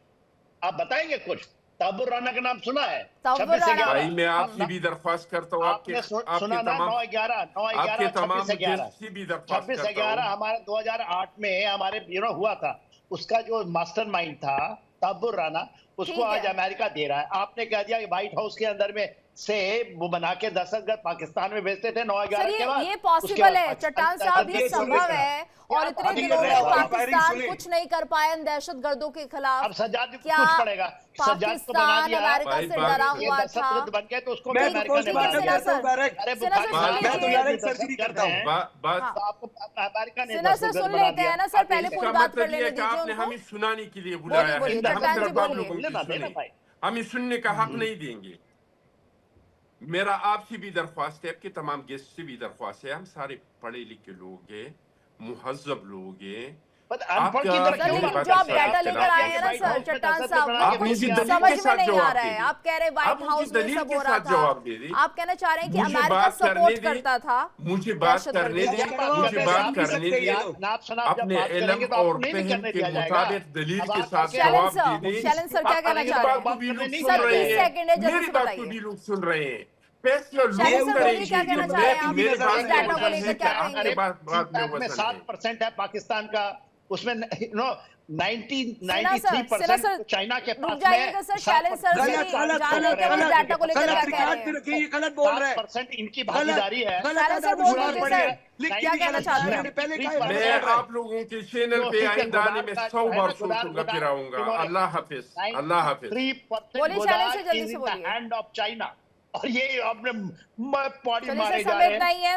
आप बताएंगे कुछ? ताबुर राना का नाम सुना है? ताबुर 26 से राना- 11 भाई, मैं आपसे भी दरख्वास्त करता हूँ आपने सुना ना? 9/11 आपके तमाम 26 से 11 मुद्दे भी दरख्वास्त 26 से करता 11 हूँ। हमारे 2008 में हमारे हुआ था। उसका जो मास्टरमाइंड था ताबुर राना, उसको ठीक है। आज अमेरिका दे रहा है। आपने कह दिया कि व्हाइट हाउस के अंदर में से वो बना के दस्तखत पाकिस्तान में भेजते थे 9/11 सर, के बाद। ये उसके पॉसिबल बाद है चट्टान साहब, ये ये संभव सुनिए। है। और इतने अभी दिनों में ये पाकिस्तान सुनिए। कुछ नहीं कर पाया इन दहशतगर्दों के खिलाफ। अब सजाद को क्या कुछ पड़ेगा? सजाद को बना पाकिस्तान दिया। अमेरिका भाई, से बात डरा सुनिए। ये हुआ था? दस्तखत बन गए तो उसको मैं भी तो अमेरिका ने पोस्ट बना मार्टम दिया। करता हूं डायरेक्ट। अरे सेना सर, बुखारी सुन मैं तो लीजिए। डायरेक्ट सर्जरी करता हूं। तो आपको अमेरिका ने सेना सर, दस्तखत सुन बना लेते दिया। हैं ना सर, अब पहले इसका पूरी इसका बात कर मतलब ये लेने है कि दीजिए आपने उनको। हमें सुनाने के लिए बुलाया बोलिए, है। चट्टान हम जी, सिर्फ आप बोलिए। लोगों की देना, देना सुने। भाई। हमें सुनने का हक नहीं देंगे। मेरा आपसे भी दरख्वास्त है, आपके तमाम गेस्ट से भी दरख्वास्त है, हम सारे पढ़े लिखे लोग हैं, मुहज्जब लोग हैं। अनपढ़ की तरह सर, क्यों लेकिन बात जो आप करते हैं? डाटा लेकर आए हैं ना व्हाइट सर हाउस में चट्टान दस्तखत साहब, बना वो के आप कुछ मुझे भेज दलील दिया। समझ के में साथ नहीं आ जवाब रहा है। दीजिए। आप कह रहे हैं व्हाइट आप मुझे हाउस में दलील सब के हो रहा साथ जवाब दे था। दी। आप कहना चाह रहे हैं कि मुझे अमेरिका बात करने सपोर्ट दी। करता था मुझे बात दहशतगर्द करने को। दी। क्या मुझे आप बात ऐसा करने नहीं दी। सकते आप सुना, जब अपने बात इल्म करेंगे तो और आपको नहीं फहम करने के दिया जाएगा। मुताबिक दलील अब के आप साथ क्या- जवाब शैलेंद्र दे दी। शैलेंद्र सर क्या कहना मेरी चाह रहे बात को हैं? भी लोग नहीं सुन सर, रहे 30 हैं। सेकंड है, जल्दी मेरी से बात को बताइए। भी लोग सुन रहे हैं। फैसला शैलेंद्र लोग सर, बोलिए, क्या करेंगे कहना कि चाह रहे हैं मैं आप? मेरे इस बात डाटा को में लेकर वजन है क्या कि कहेंगे? आपके बात में में वजन है। 7% है पाकिस्तान का, उसमें नो सेना सर 93% चाइना के रुक पास जाइएगा सर, शैलेंद्र सर से गलत, भी गलत, जान गलत, लेते हैं गलत, डाटा को लेकर क्या गलत कह रिकॉर्ड रहे पे हैं। रखिए, ये गलत बोल रहे हैं। 7% इनकी भागीदारी है। शैलेंद्र सर बोल दीजिए सर, क्या कहना चाहते हैं? पहले क्या मैं आप लोगों के चैनल पे आइंदा आने में 100 बार सोचूंगा फिर आऊंगा। अल्लाह हाफिज, अल्लाह हाफिज। 3% बोलिए, शैलेंद्र से जल्दी से इन द बोलिए। Hand of China. और ये आपने पौड़ी चलिए मारे सर, जा समय रहे इतना हैं। ही है।